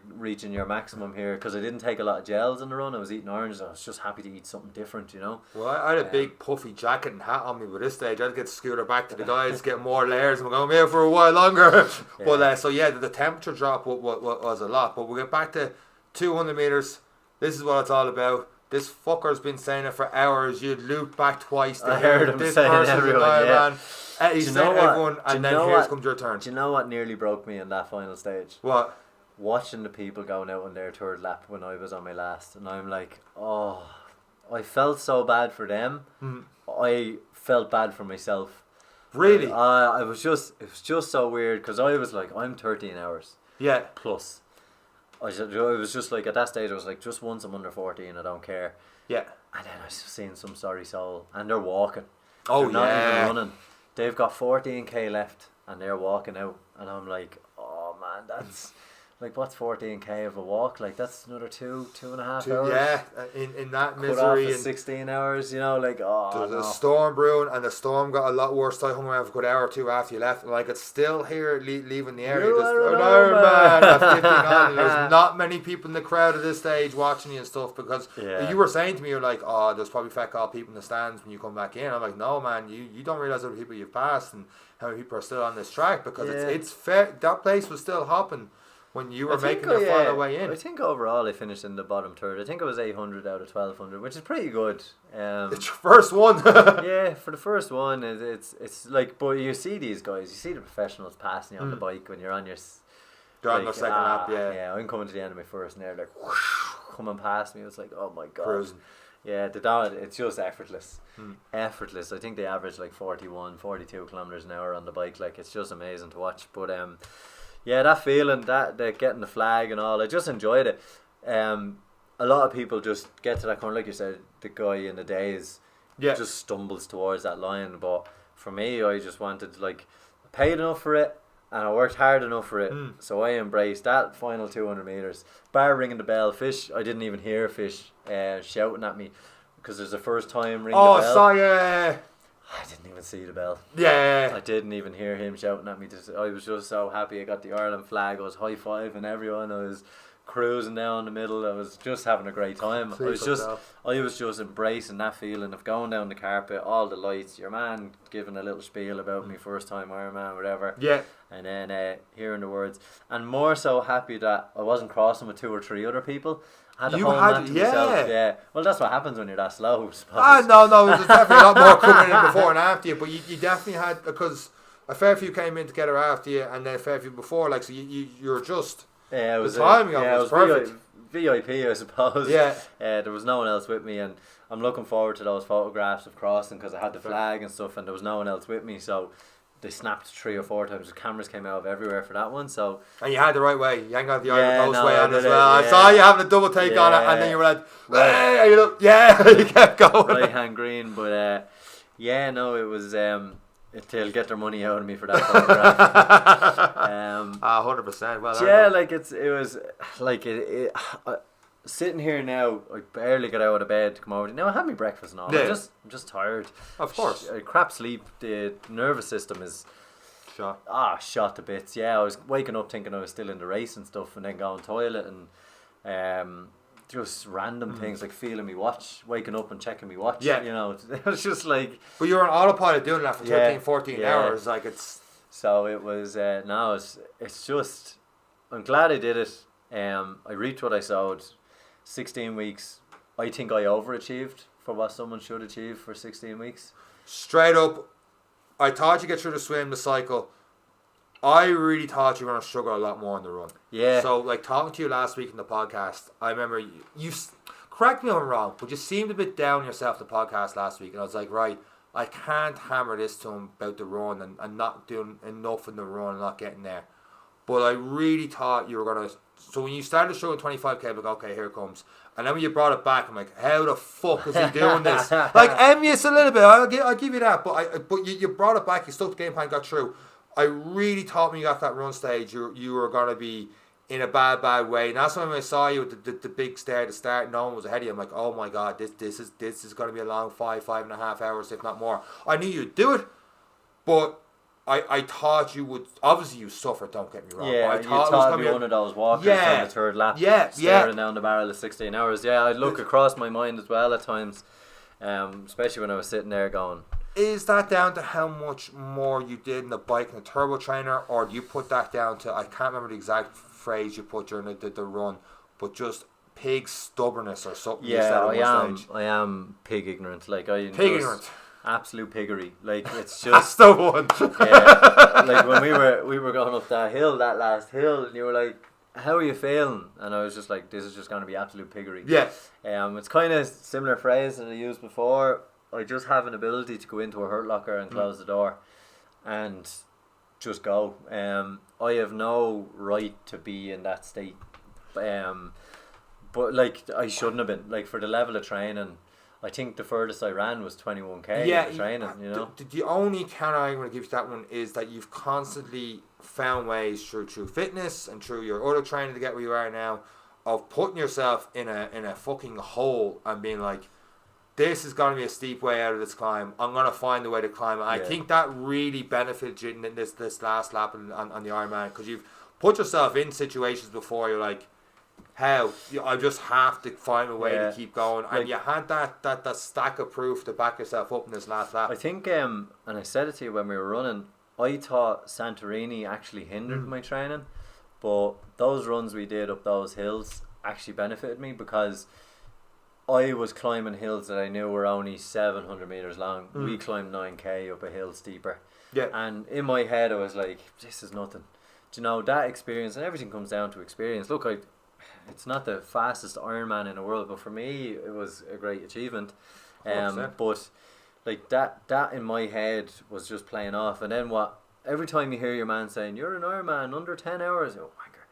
reaching your maximum here. Because I didn't take a lot of gels in the run. I was eating oranges. I was just happy to eat something different, you know. Well, I had a big puffy jacket and hat on me by this stage. I had to get scooter back to the guys, get more layers, and we're going here for a while longer. But the temperature drop was a lot. But we'll get back to 200 meters. This is what it's all about. This fucker's been saying it for hours. You'd loop back twice to hear this person's everyone. He's saying everyone, and then here comes your turn. Do you know what nearly broke me in that final stage? What? Watching the people going out on their third lap when I was on my last, and I'm like, oh, I felt so bad for them. I felt bad for myself. Really? It was just so weird, because I was like, I'm 13 hours. Yeah. Plus. It was just like, at that stage I was like, just once I'm under 14, I don't care. Yeah. And then I was seeing some sorry soul, and they're walking. Oh, they're not even running. They've got 14k left and they're walking out, and I'm like, oh man, that's like, what's 14k of a walk? Like, that's another 2.5 hours. Yeah, in that Cut misery. Off 16 hours, you know, like, there's a storm brewing, and the storm got a lot worse. I hung around for a good hour or two after you left, and like, it's still here leaving the area. Ironman at 15 on, there's not many people in the crowd at this stage watching you and stuff, because you were saying to me, you're like, oh, there's probably fat all people in the stands when you come back in. I'm like, no man, you don't realise how many people you've passed and how many people are still on this track, because it's fair. That place was still hopping when you were making your final way in. I think overall I finished in the bottom third. I think it was 800 out of 1200, which is pretty good. It's your first one. Yeah, for the first one, it's like, but you see these guys, you see the professionals passing you on the bike when you're on your... They're on their second lap, Yeah, I'm coming to the end of my first, and they're like, whoosh, coming past me. It's like, oh my God. Cruising. Yeah, it's just effortless. Effortless. I think they average like 41, 42 kilometers an hour on the bike. Like, it's just amazing to watch. But yeah, that feeling, that getting the flag and all, I just enjoyed it. A lot of people just get to that corner, like you said, the guy in the days just stumbles towards that line. But for me, I just wanted, like, I paid enough for it, and I worked hard enough for it, so I embraced that final 200 meters. Bar ringing the bell, fish, I didn't even hear fish shouting at me, because there's the first time ring the bell. Oh, sorry. I didn't even see the bell. Yeah. I didn't even hear him shouting at me. I was just so happy I got the Ireland flag. I was high-fiving everyone. I was cruising down the middle. I was just having a great time. I was just embracing that feeling of going down the carpet, all the lights, your man giving a little spiel about me first time Ironman, whatever. Yeah. And then hearing the words. And more so happy that I wasn't crossing with 2 or 3 other people. I had the whole man to myself. Yeah. Well, that's what happens when you're that slow, I suppose. No, there's definitely a lot more coming in before and after you, but you definitely had, because a fair few came in together after you, and then a fair few before, like, so you're just... Yeah, it was the timing of it was perfect. VIP, I suppose. Yeah. There was no one else with me, and I'm looking forward to those photographs of crossing, because I had the flag and stuff, and there was no one else with me, so they snapped 3 or 4 times. The cameras came out of everywhere for that one. So and you had the right way. You ain't got the Yeah, Iron Coast no, way I on did as it, well. I yeah. saw you having a double take on it, and then you were like, hey, and you look, you kept going. right hand green, but no, it was. They'll get their money out of me for that photograph. 100%. Well, yeah, like it was like sitting here now, I barely got out of bed to come over. Now I had my breakfast and all. Yeah. I'm just tired. Of course. Crap sleep. The nervous system is shot to bits. Yeah, I was waking up thinking I was still in the race and stuff, and then going toilet and just random things like feeling me watch, waking up and checking me watch. Yeah. You know, it was just like. But you were on autopilot doing that for 13, 14 yeah. hours. Like it's. So it was. No, it's just. I'm glad I did it. I reaped what I sowed. 16 weeks. I think I overachieved for what someone should achieve for 16 weeks. Straight up, I thought you get through the swim, the cycle. I really thought you were going to struggle a lot more on the run. Yeah. So, like, talking to you last week in the podcast, I remember you correct me if I'm wrong, but you seemed a bit down on yourself the podcast last week. And I was like, right, I can't hammer this to him about the run and not doing enough in the run and not getting there. But I really thought you were going to... So when you started showing 25k, I'm like, okay, here it comes. And then when you brought it back, I'm like, how the fuck is he doing this? Like, envious a little bit, I'll give you that. But you brought it back, you stuck the game plan, got through. I really thought when you got that run stage, you were going to be in a bad way. And that's when I saw you with the big stare at the start, no one was ahead of you. I'm like, oh my God, this is going to be a long 5.5 hours, if not more. I knew you'd do it, but... I thought you would. Obviously, you suffered. Don't get me wrong. Yeah, I you thought it'd be one of those walkers on the third lap, staring down the barrel of 16 hours. Yeah, I'd look across my mind as well at times, especially when I was sitting there going. Is that down to how much more you did in the bike and the turbo trainer, or do you put that down to? I can't remember the exact phrase you put during the run, but just pig stubbornness or something. Yeah, I am pig ignorant. Like ignorant. Absolute piggery. Like it's just that's the one. Yeah, like when we were going up that last hill, and you were like, how are you feeling? And I was just like, this is just going to be absolute piggery. Yeah. It's kind of similar phrase that I used before. I just have an ability to go into a hurt locker and close the door and just go. I have no right to be in that state. But like I shouldn't have been. Like for the level of training, I think the furthest I ran was 21k training, you know. The only counter I'm going to give you that one is that you've constantly found ways through fitness and through your other training to get where you are now of putting yourself in a fucking hole and being like, this is going to be a steep way out of this climb. I'm going to find a way to climb. And I think that really benefited you in this last lap on the Ironman, because you've put yourself in situations before you're like, how? I just have to find a way to keep going. And you had that stack of proof to back yourself up in this last lap. I think, and I said it to you when we were running, I thought Santorini actually hindered my training, but those runs we did up those hills actually benefited me, because I was climbing hills that I knew were only 700 metres long. We climbed 9k up a hill steeper. Yeah. And in my head I was like, this is nothing. Do you know, that experience, and everything comes down to experience. Look, it's not the fastest Ironman in the world, but for me it was a great achievement. But like that in my head was just playing off. And then every time you hear your man saying you're an Ironman under 10 hours, oh wanker.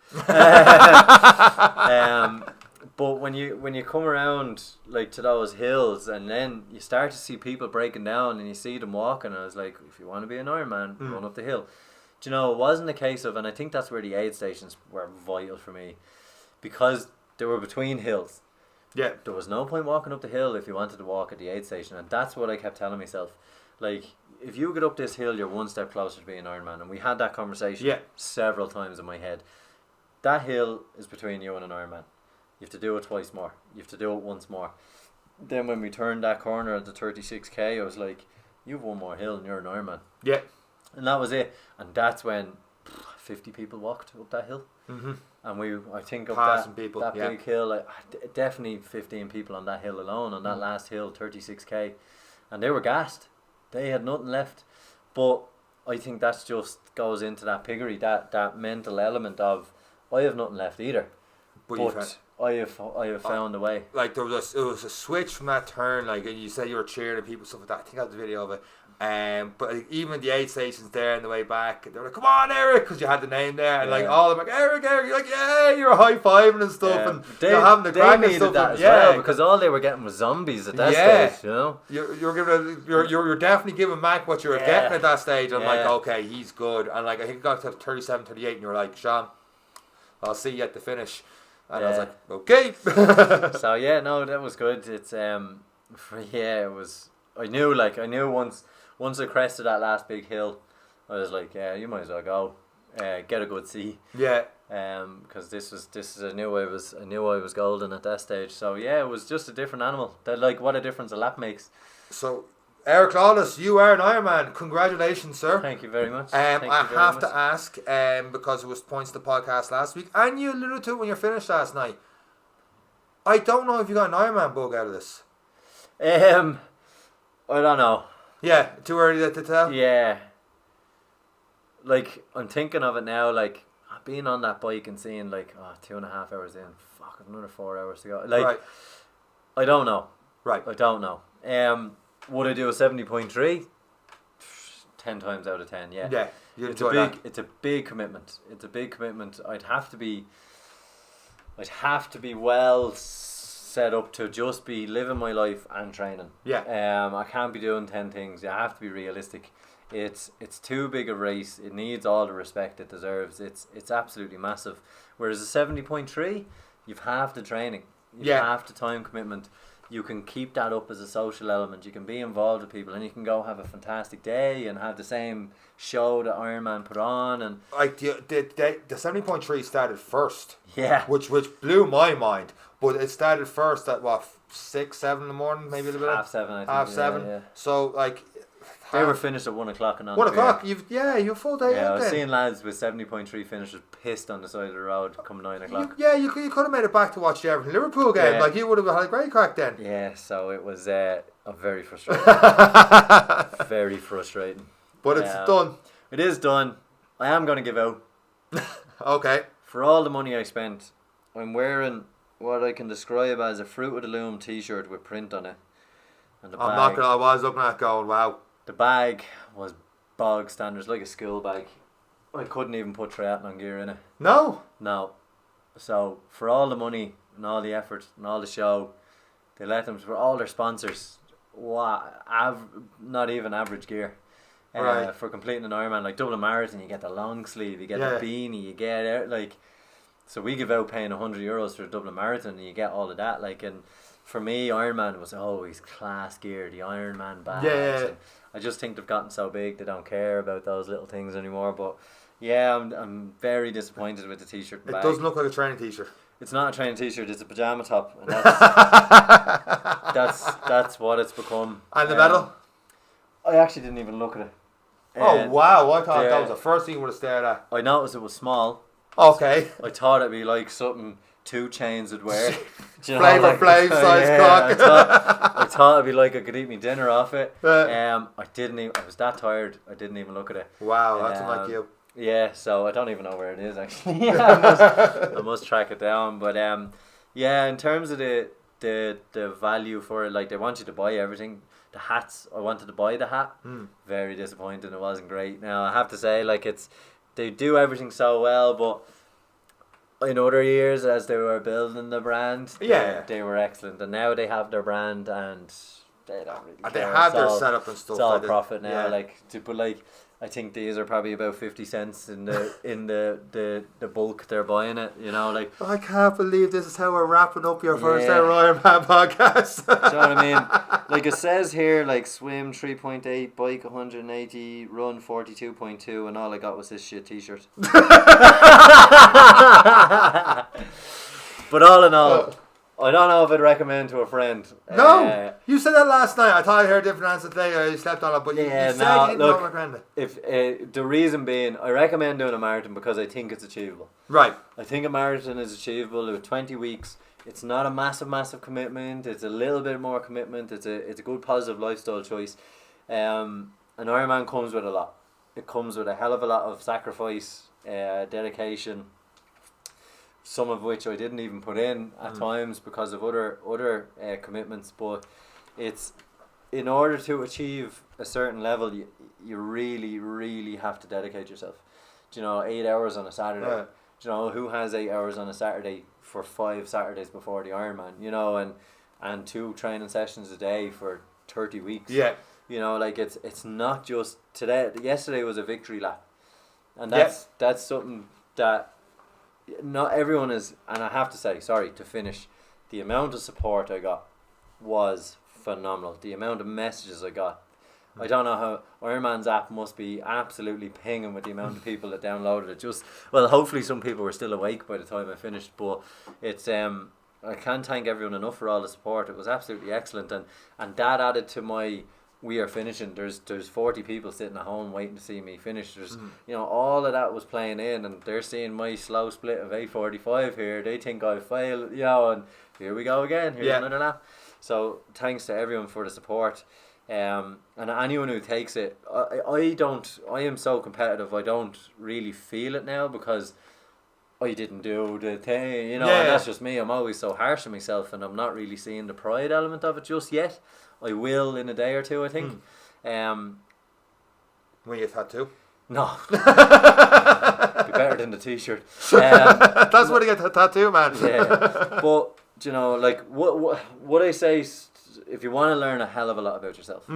But when you come around like to those hills, and then you start to see people breaking down and you see them walking, and I was like, if you want to be an Ironman, run up the hill. Do you know, it wasn't a case of, and I think that's where the aid stations were vital for me, because they were between hills. Yeah. There was no point walking up the hill if you wanted to walk at the aid station, and that's what I kept telling myself. Like, if you get up this hill, you're one step closer to being an Ironman, and we had that conversation several times in my head. That hill is between you and an Ironman. You have to do it twice more. You have to do it once more. Then when we turned that corner at the 36k, I was like, you've one more hill and you're an Ironman. Yeah. And that was it. And that's when 50 people walked up that hill. Mm-hmm. And I think up that big hill, definitely 15 people on that hill alone, on that last hill, 36k. And they were gassed. They had nothing left. But I think that's just goes into that piggery, that mental element of, I have nothing left either. But I have found a way. Like it was a switch from that turn, like, and you said you were cheering and people, stuff like that. I think I had the video of it. But like, even the aid stations there on the way back, they were like, "Come on, Eric," because you had the name there, and like all of them, like, "Eric," you're like, "Yeah," you're high fiving and stuff, and you're having the crack and stuff. That as well, because all they were getting was zombies at that stage, you know. You're definitely giving Mac what you were getting at that stage. I'm like, okay, he's good, and like I think it got to 37, 38, and you were like, "Sean, I'll see you at the finish," and I was like, "Okay." So yeah, no, that was good. It's it was. I knew once I crested that last big hill, I was like, yeah, you might as well go, get a good see. Yeah. Because this is I knew I was golden at that stage. So yeah, it was just a different animal. That, like, what a difference a lap makes. So, Eric Lawless, you are an Ironman. Congratulations, sir. Thank you very much. I have to ask, because it was points to the podcast last week, and you alluded to it when you finished last night. I don't know if you got an Ironman bug out of this. I don't know. Yeah, too early to tell? Yeah. Like, I'm thinking of it now, like, being on that bike and seeing, like, 2.5 hours in, fuck, another 4 hours to go. Like, right. I don't know. Right. I don't know. Would I do a 70.3? 10 times out of 10, yeah. Yeah, it's a big commitment. It's a big commitment. I'd have to be well set up to just be living my life and training. Yeah. I can't be doing 10 things. I have to be realistic. It's too big a race. It needs all the respect it deserves. It's absolutely massive. Whereas a 70.3, you've half the training. You've half the time commitment. You can keep that up as a social element. You can be involved with people, and you can go have a fantastic day and have the same show that Ironman put on. And like the 70.3 started first. Yeah. Which blew my mind. But it started first at 6, 7 in the morning, maybe a little bit. 7:30, I think. Half 7. Yeah. So like they were finished at 1 o'clock and on 1 o'clock. You've full day. Yeah, I was seeing lads with 70.3 finishers pissed on the side of the road come 9 o'clock. You could have made it back to watch the Everton Liverpool game. Yeah. Like, you would have had a great crack then. Yeah, so it was very frustrating. Very frustrating. But it's done. It is done. I am going to give out. Okay. For all the money I spent, I'm wearing what I can describe as a Fruit of the Loom t-shirt with print on it. And the bag, I was looking at it going, wow. The bag was bog standards, like a school bag. I couldn't even put triathlon gear in it. No. So for all the money and all the effort and all the show, they let them, for all their sponsors, not even average gear. Right. For completing an Ironman, like Dublin Marathon, you get the long sleeve, you get the beanie, you get so we give out paying €100 for a Dublin Marathon, and you get all of that. Like, and for me, Ironman was always class gear, the Ironman badge. Yeah. I just think they've gotten so big they don't care about those little things anymore. But yeah, I'm very disappointed with the t-shirt. It doesn't look like a training t-shirt. It's not a training t-shirt. It's a pajama top, and that's what it's become. And the medal? I actually didn't even look at it. Oh wow! I thought that was the first thing you would have stared at. I noticed it was small. Okay. I thought it'd be like something 2 Chainz would wear. Flavor Flav size cock. I thought it'd be like I could eat me dinner off it. I didn't even. I was that tired. I didn't even look at it. Wow, that's unlike you. Yeah, so I don't even know where it is actually. I must track it down. But in terms of the value for it, like, they want you to buy everything. The hats, I wanted to buy the hat. Very disappointing. It wasn't great. Now I have to say, like, they do everything so well, but in other years, as they were building the brand, they were excellent, and now they have their brand and they don't really care. They have their setup and stuff. It's all profit now. But I think these are probably about 50 cents in the bulk they're buying it. You know, like, I can't believe this is how we're wrapping up your first ever Ironman podcast. Do you know what I mean? Like, it says here, like, swim 3.8, bike 180, run 42.2, and all I got was this shit t-shirt. But all in all, I don't know if I'd recommend to a friend. No, you said that last night. I thought I heard a different answer today. You slept on it, but you said you didn't recommend it. If the reason being, I recommend doing a marathon because I think it's achievable. Right. I think a marathon is achievable with 20 weeks. It's not a massive commitment. It's a little bit more commitment. It's a good positive lifestyle choice. An Ironman comes with a lot. It comes with a hell of a lot of sacrifice, dedication. Some of which I didn't even put in at times because of other commitments. But it's in order to achieve a certain level, you really, really have to dedicate yourself. Do you know, 8 hours on a Saturday? Yeah. Do you know, who has 8 hours on a Saturday for 5 Saturdays before the Ironman? You know, and 2 training sessions a day for 30 weeks. Yeah. You know, like it's not just today. Yesterday was a victory lap, and that's something that not everyone is. And I have to say, sorry to finish, the amount of support I got was phenomenal. The amount of messages I got. I don't know how Ironman's app must be absolutely pinging with the amount of people that downloaded it. Just well, hopefully some people were still awake by the time I finished, but it's I can't thank everyone enough for all the support. It was absolutely excellent, and that added to my we are finishing. There's 40 people sitting at home waiting to see me finish. There's you know, all of that was playing in, and they're seeing my slow split of 8:45 here. They think I failed, you know, and here we go again. Here's another lap. So thanks to everyone for the support. And anyone who takes it, I am so competitive, I don't really feel it now because I didn't do the thing, you know, and that's just me. I'm always so harsh on myself, and I'm not really seeing the pride element of it just yet. I will in a day or two, I think. When you tattoo? No. Be better than the t-shirt. That's what you get a tattoo, man. Yeah. But, you know, like, what I say, if you want to learn a hell of a lot about yourself,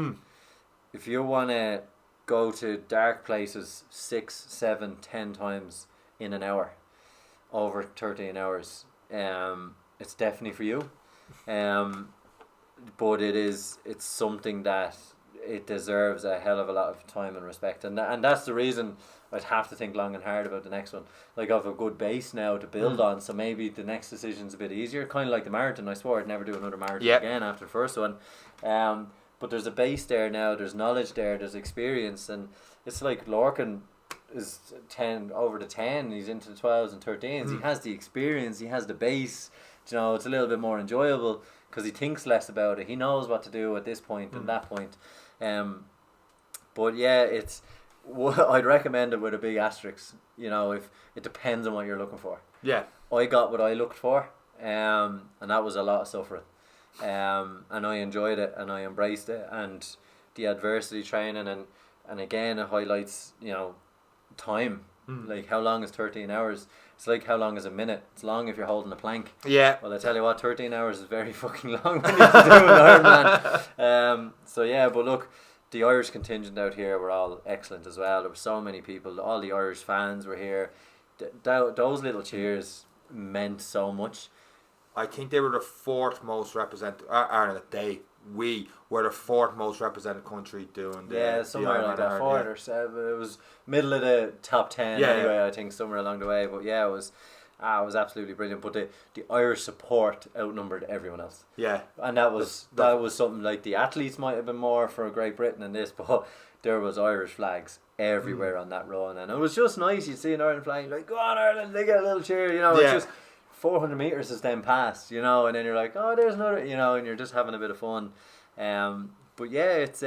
if you want to go to dark places 6, 7, 10 times in an hour, over 13 hours, it's definitely for you. But it's something that it deserves a hell of a lot of time and respect, and that's the reason I'd have to think long and hard about the next one. Like, I have a good base now to build on, so maybe the next decision's a bit easier. Kind of like the marathon. I swore I'd never do another marathon again after the first one. But there's a base there now. There's knowledge there. There's experience, and it's like Lorcan is 10 over the 10. He's into the 12s and 13s. He has the experience. He has the base. You know, it's a little bit more enjoyable because he thinks less about it. He knows what to do at this point and that point. But yeah, I'd recommend it with a big asterisk. You know, if it depends on what you're looking for. Yeah. I got what I looked for, and that was a lot of suffering. And I enjoyed it, and I embraced it, and the adversity training, and again it highlights, you know, time. Like, how long is 13 hours? It's like, how long is a minute? It's long if you're holding a plank. Yeah. Well, I tell you what, 13 hours is very fucking long when you're doing Ironman. So yeah, but look, the Irish contingent out here were all excellent as well. There were so many people. All the Irish fans were here. Those little cheers meant so much. I think they were the 4th most represented. We were the 4th most represented country doing the somewhere like that, 4th or 7. It was middle of the top 10 anyway. I think somewhere along the way. But yeah, it was absolutely brilliant. But the Irish support outnumbered everyone else. Yeah, and that was something. Like, the athletes might have been more for Great Britain and this, but there was Irish flags everywhere on that run, and it was just nice. You'd see an Ireland flag, like, go on Ireland, they get a little cheer. You know, it's just 400 meters is then passed, you know, and then you're like, oh, there's another, you know, and you're just having a bit of fun. But yeah, it's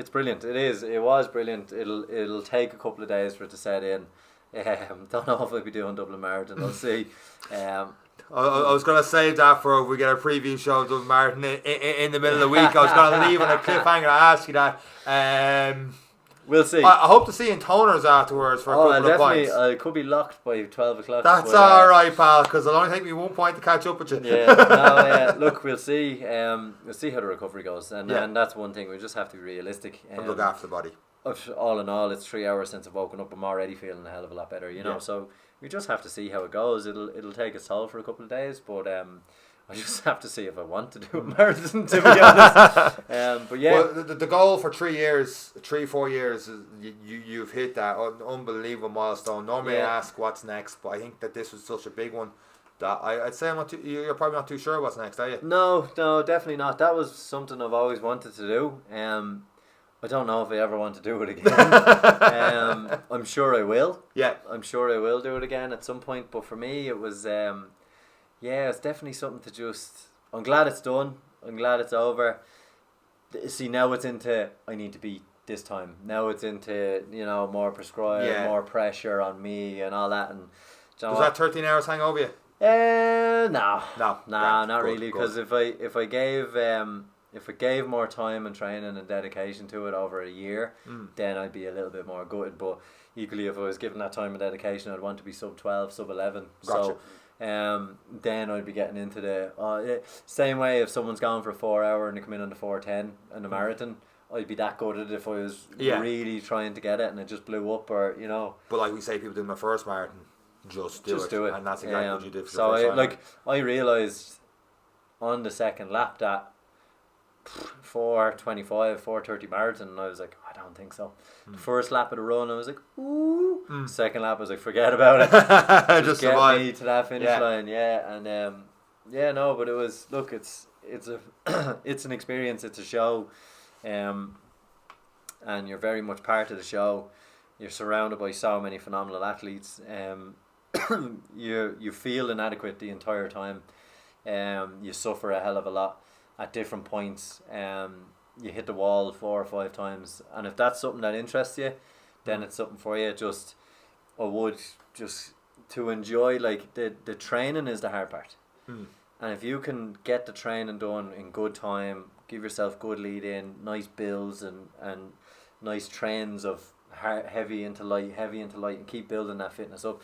brilliant. It was brilliant. It'll take a couple of days for it to set in. Don't know if I'll be doing Dublin Marathon. We'll see. I was going to save that for if we get a preview show of Dublin Marathon in the middle of the week. I was going to leave on a cliffhanger. I ask you that. We'll see. I hope to see in toners afterwards for a couple of points. I could be locked by 12 o'clock. That's alright, pal, because it'll only take me 1 point to catch up with you. Look, we'll see. We'll see how the recovery goes, and that's one thing. We just have to be realistic and look after the body. All in all, it's 3 hours since I've woken up. I'm already feeling a hell of a lot better, you know. So we just have to see how it goes. It'll take its toll for a couple of days, but I just have to see if I want to do a marathon, to be honest. But yeah. Well, the goal for 4 years, is you've hit that unbelievable milestone. Normally I ask what's next, but I think that this was such a big one that I'd say you're probably not too sure what's next, are you? No, definitely not. That was something I've always wanted to do. I don't know if I ever want to do it again. I'm sure I will. Yeah. I'm sure I will do it again at some point. But for me, it was... it's definitely something to just... I'm glad it's done. I'm glad it's over. See, now it's into, I need to beat this time. Now it's into, you know, more prescribed, more pressure on me and all that. And does that 13 hours hang over you? No, not really. Because if I gave if it gave more time and training and dedication to it over a year, then I'd be a little bit more gutted. But equally, if I was given that time and dedication, I'd want to be sub 12, sub 11. Gotcha. So then I'd be getting into the same way if someone's gone for a 4 hour and they come in on the 4:10 and the marathon, I'd be that good at it if I was really trying to get it and it just blew up, or you know. But like we say, people doing their first marathon, just do it, and that's exactly what you did for the first time. I realised on the second lap that 4:25, 4:30 marathon, and I was like, I don't think so. The first lap of the run, I was like, ooh. Second lap, I was like, forget about it. Just get me to that finish line, no, but it was, look, it's it's an experience, it's a show, and you're very much part of the show. You're surrounded by so many phenomenal athletes. You feel inadequate the entire time. You suffer a hell of a lot at different points. You hit the wall 4 or 5 times, and if that's something that interests you, then it's something for you. I would just to enjoy, like, the training is the hard part. And if you can get the training done in good time, give yourself good lead in, nice builds and nice trends of heavy into light, and keep building that fitness up,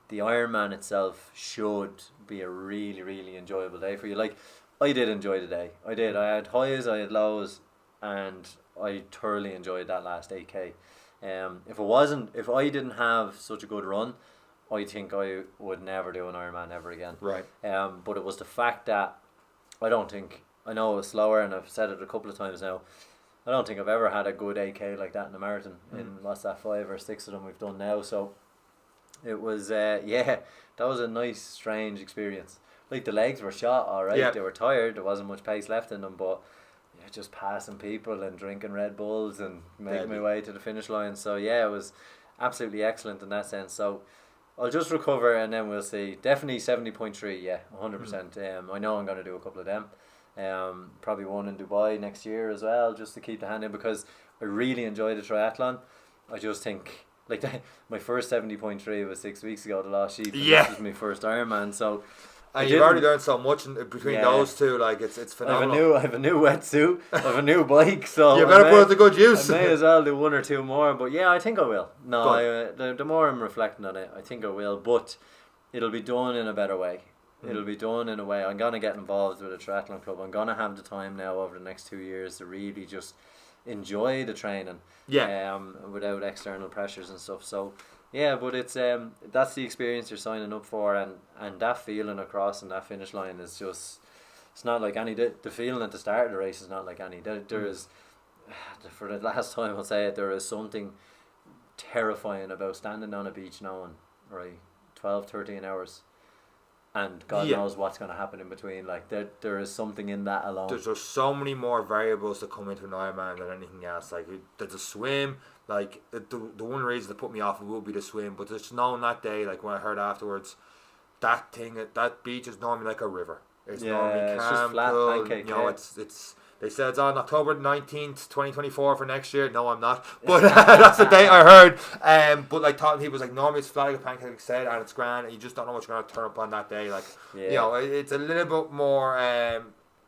the Ironman itself should be a really, really enjoyable day for you. Like, I did enjoy the day. I did. I had highs, I had lows, and I thoroughly enjoyed that last 8K. If I didn't have such a good run, I think I would never do an Ironman ever again. Right. But it was the fact that I know it was slower, and I've said it a couple of times now, I don't think I've ever had a good 8K like that in a marathon. In what's that, 5 or 6 of them we've done now. So it was that was a nice, strange experience. Like, the legs were shot, alright, they were tired, there wasn't much pace left in them, but just passing people and drinking Red Bulls and making my way to the finish line. So it was absolutely excellent in that sense. So I'll just recover and then we'll see. Definitely 70.3, 100%. I know I'm going to do a couple of them. Probably one in Dubai next year as well, just to keep the hand in, because I really enjoy the triathlon. I just think, like, my first 70.3 was 6 weeks ago, the last sheep. This was my first Ironman, so. And you've already learned so much between those two, like, it's phenomenal. I have a new wetsuit, I have a new bike, so you better put it to good use. I may as well do 1 or 2 more, but I think I will. No, the more I'm reflecting on it, I think I will, but it'll be done in a better way. It'll be done in a way. I'm going to get involved with a triathlon club. I'm going to have the time now over the next 2 years to really just enjoy the training without external pressures and stuff. So but it's that's the experience you're signing up for, and that feeling across and that finish line is just, it's not like any, the feeling at the start of the race is not like any. There is, for the last time I'll say it, there is something terrifying about standing on a beach knowing, 12-13 hours, and God knows what's going to happen in between. Like, there is something in that alone. There's so many more variables that come into an Ironman than anything else. Like, there's a swim. Like, the one reason that put me off it will be the swim, but just knowing that day, like, when I heard afterwards, that beach is normally like a river. It's normally calm, it's just flat, cool. pancake. It's they said it's on October 19th, 2024 for next year. No, I'm not. But that's the date I heard. But like, talking to people, like, normally it's flat like a pancake, like I said, and it's grand, and you just don't know what you're going to turn up on that day. Like, it's a little bit more.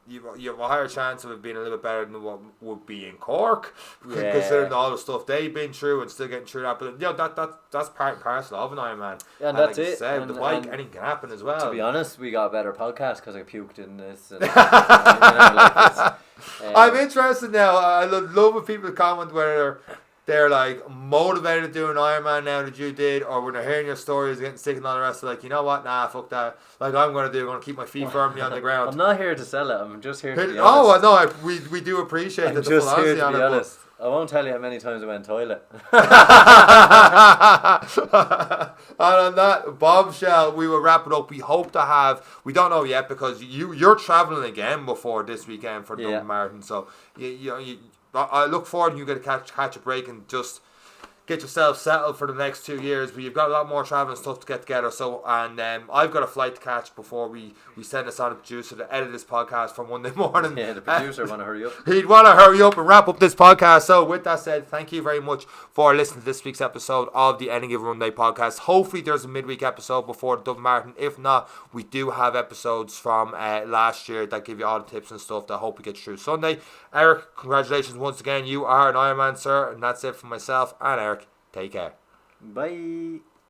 You have a higher chance of it being a little bit better than what would be in Cork, considering all the stuff they've been through and still getting through that. But that's part and parcel of an Ironman. And that's like it. Said, the bike, anything can happen as well. To be honest, we got a better podcast because I puked in this. And, I'm interested now. I love when people comment whether they're like motivated to do an Ironman now that you did, or when they're hearing your stories, getting sick and all the rest, like, you know what, nah, fuck that. Like, I'm going to keep my feet firmly on the ground. I'm not here to sell it, I'm just here to be honest. Oh, no, we do appreciate the full honesty on it. Honest. I won't tell you how many times I went toilet. And on that bombshell, we will wrap it up. We hope to have, we don't know yet, because you're travelling again before this weekend for the Dublin Marathon, so I look forward to you get to catch a break and just get yourself settled for the next 2 years, but you've got a lot more travelling stuff to get together. So, and I've got a flight to catch before we send this on to the producer to edit this podcast for Monday morning. Yeah, the producer want to hurry up. He'd want to hurry up and wrap up this podcast. So, with that said, thank you very much for listening to this week's episode of the Any Given Runday podcast. Hopefully, there's a midweek episode before the Dublin Marathon. If not, we do have episodes from last year that give you all the tips and stuff that I hope we get through Sunday. Eric, congratulations once again. You are an Ironman, sir. And that's it for myself and Eric. Take care. Bye.